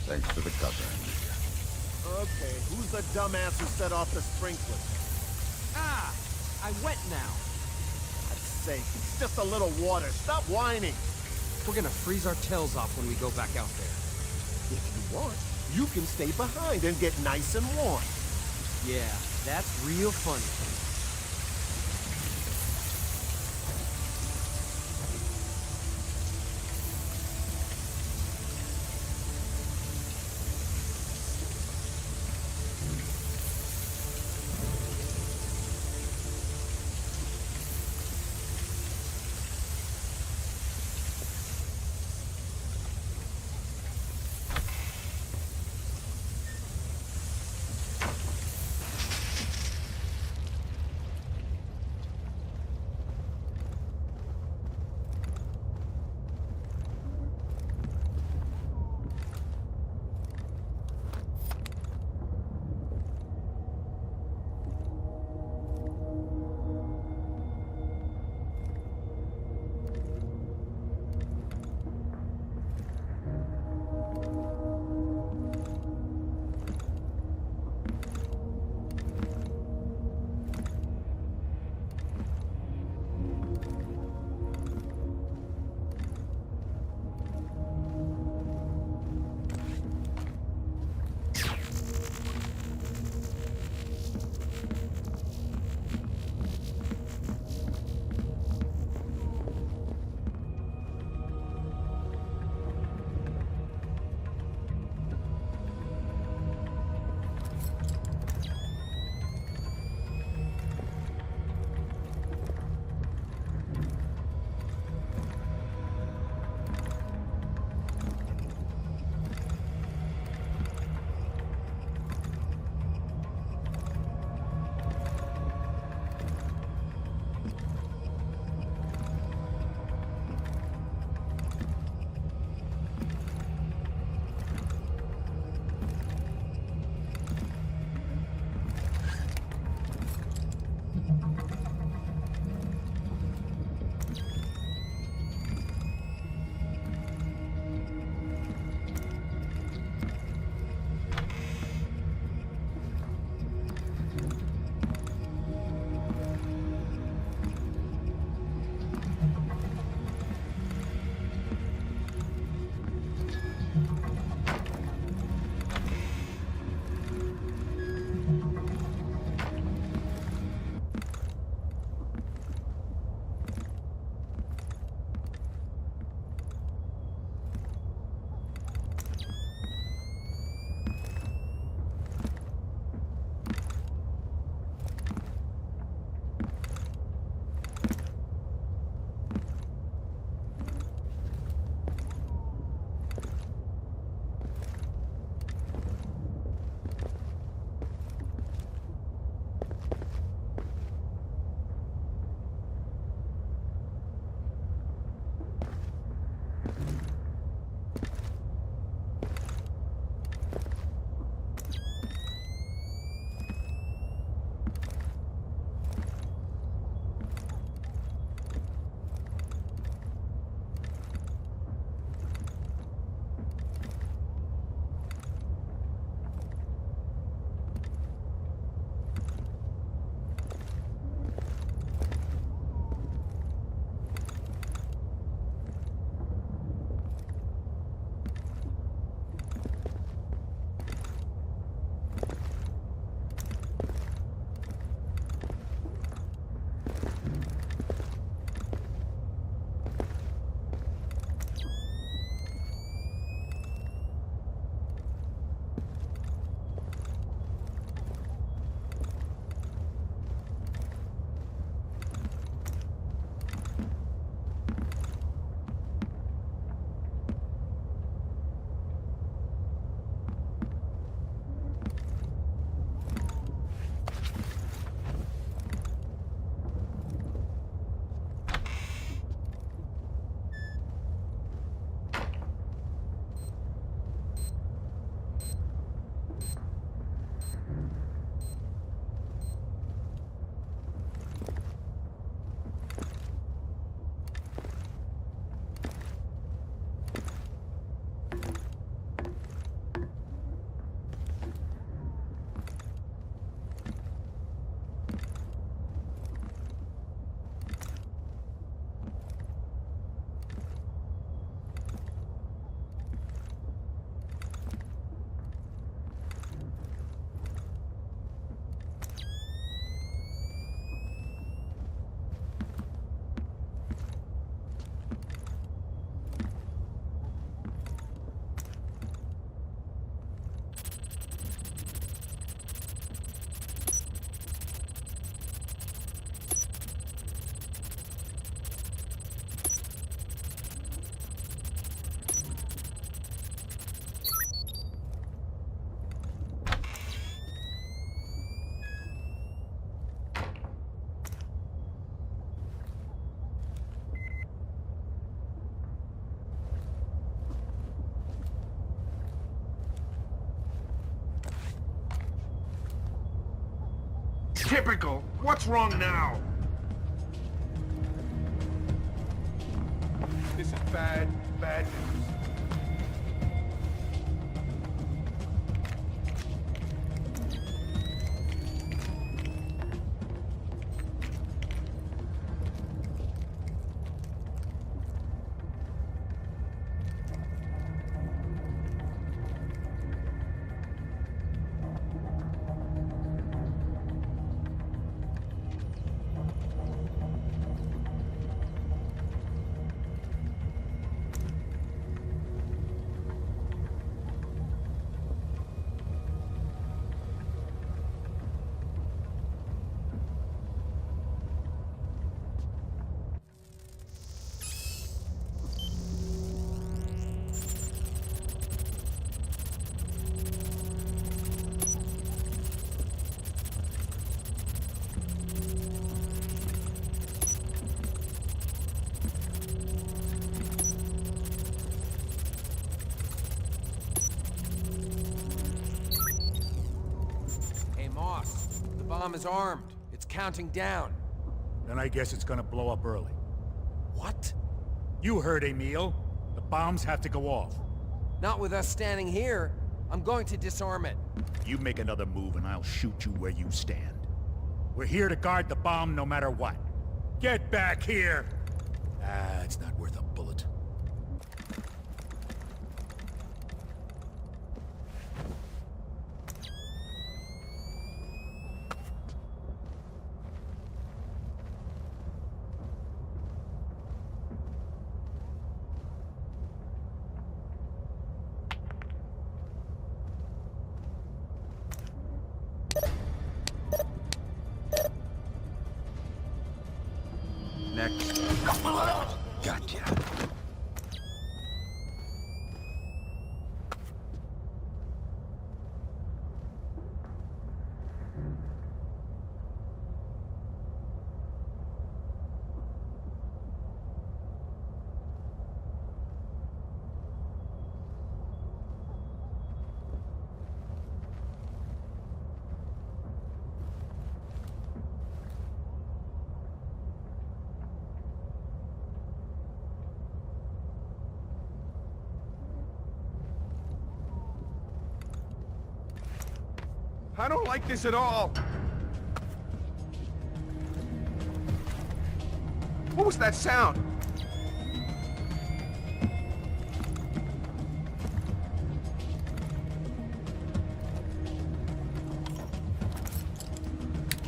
Thanks for the cover, Enrica. Okay, who's the dumbass who set off the sprinklers? Ah! I'm wet now. God's sake, it's just a little water. Stop whining. We're gonna freeze our tails off when we go back out there. If you want, you can stay behind and get nice and warm. Yeah, that's real funny. Typical. What's wrong now? This is bad, bad news. The bomb is armed. It's counting down. Then I guess it's gonna blow up early. What? You heard, Emil. The bombs have to go off. Not with us standing here. I'm going to disarm it. You make another move and I'll shoot you where you stand. We're here to guard the bomb no matter what. Get back here! Ah, it's not worth a bullet. Next. Gotcha. I don't like this at all. What was that sound?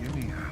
Give me a...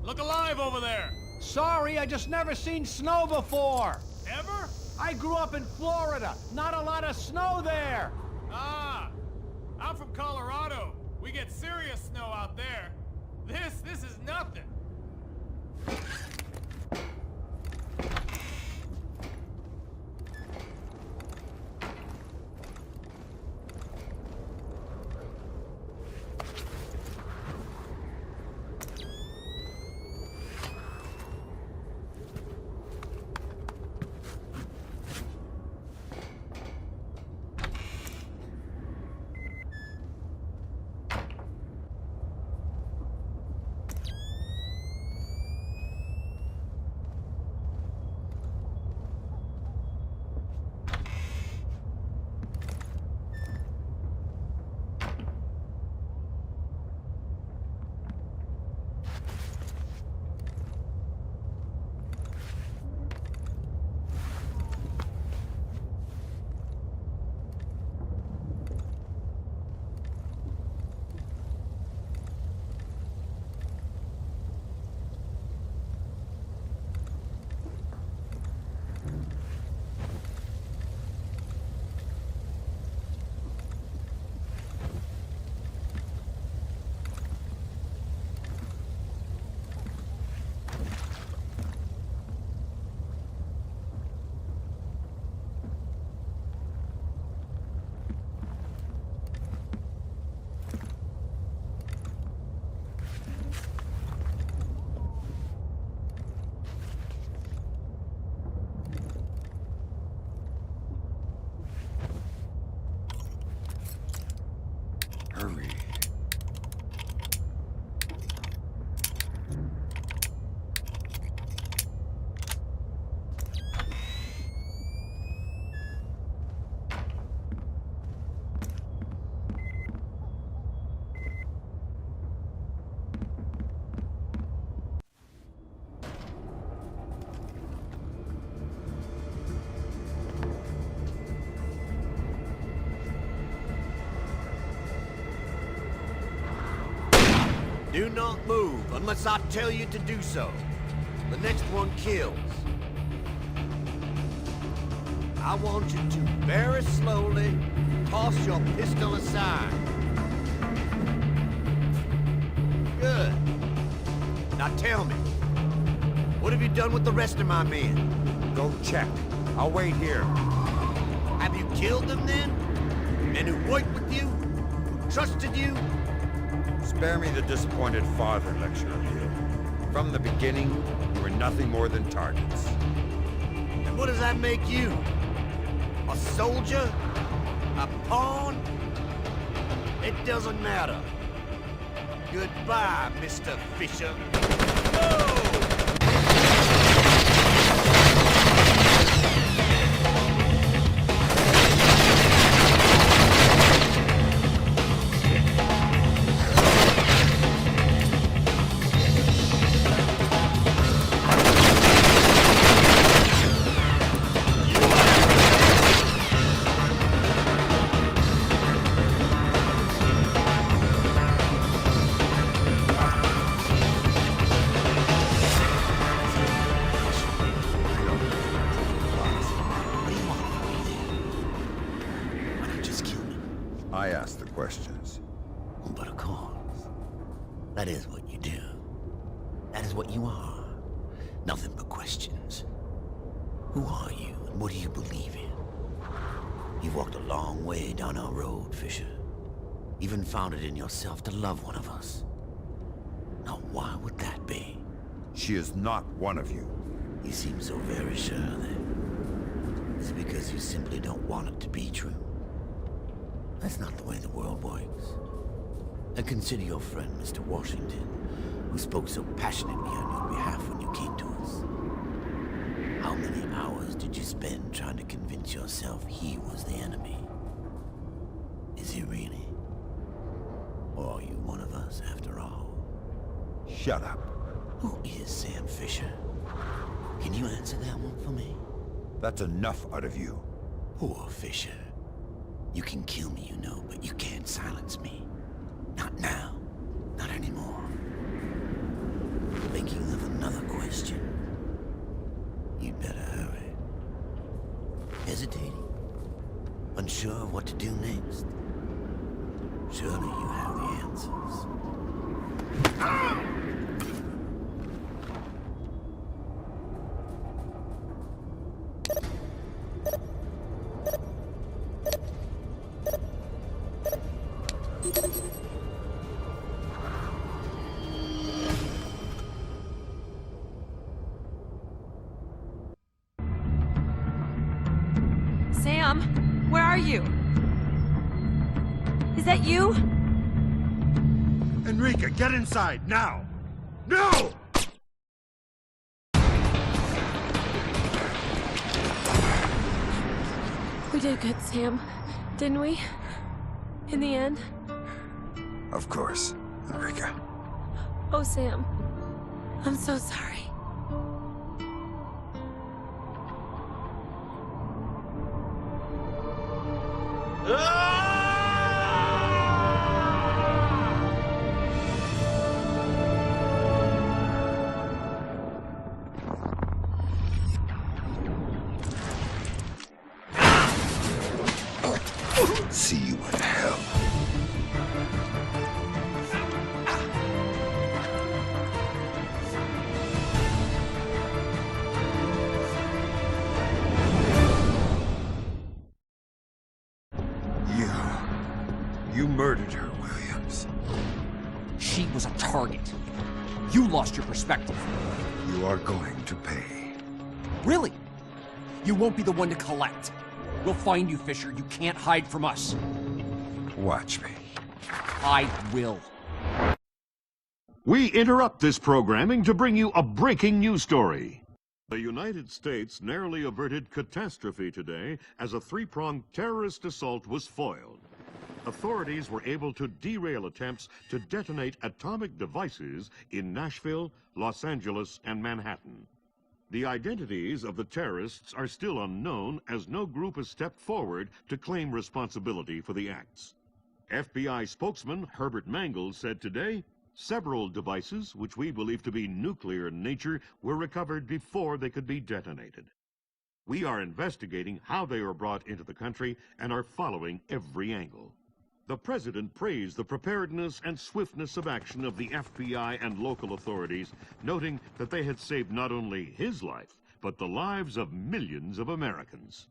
Look alive over there! Sorry, I just never seen snow before. Ever? I grew up in Florida. Not a lot of snow there. Ah! I'm from Colorado. We get serious snow out there. This is nothing. Hurry. Do not move unless I tell you to do so. The next one kills. I want you to very slowly toss your pistol aside. Good. Now tell me, what have you done with the rest of my men? Go check. I'll wait here. Have you killed them then? Men who worked with you? Who trusted you? Spare me the disappointed father lecture, Emil. From the beginning, you were nothing more than targets. And what does that make you? A soldier? A pawn? It doesn't matter. Goodbye, Mr. Fisher. No! I ask the questions. But of course. That is what you do. That is what you are. Nothing but questions. Who are you, and what do you believe in? You've walked a long way down our road, Fisher. Even found it in yourself to love one of us. Now, why would that be? She is not one of you. You seem so very sure then. Is it because you simply don't want it to be true? That's not the way the world works. And consider your friend, Mr. Washington, who spoke so passionately on your behalf when you came to us. How many hours did you spend trying to convince yourself he was the enemy? Is he really? Or are you one of us after all? Shut up. Who is Sam Fisher? Can you answer that one for me? That's enough out of you. Poor Fisher. You can kill me, you know, but you can't silence me. Not now. Not anymore. Think thinking of another question. You'd better hurry. Hesitating? Unsure of what to do next? Surely you have the answers. Sam, where are you? Is that you? Enrica, get inside, now! No! We did good, Sam. Didn't we? In the end? Of course, Enrica. Oh, Sam. I'm so sorry. See you in hell. You murdered her, Williams. She was a target. You lost your perspective. You are going to pay. Really? You won't be the one to collect. We'll find you, Fisher. You can't hide from us. Watch me. I will. We interrupt this programming to bring you a breaking news story. The United States narrowly averted catastrophe today as a three-pronged terrorist assault was foiled. Authorities were able to derail attempts to detonate atomic devices in Nashville, Los Angeles, and Manhattan. The identities of the terrorists are still unknown, as no group has stepped forward to claim responsibility for the acts. FBI spokesman Herbert Mangle said today, several devices, which we believe to be nuclear in nature, were recovered before they could be detonated. We are investigating how they were brought into the country and are following every angle. The president praised the preparedness and swiftness of action of the FBI and local authorities, noting that they had saved not only his life, but the lives of millions of Americans.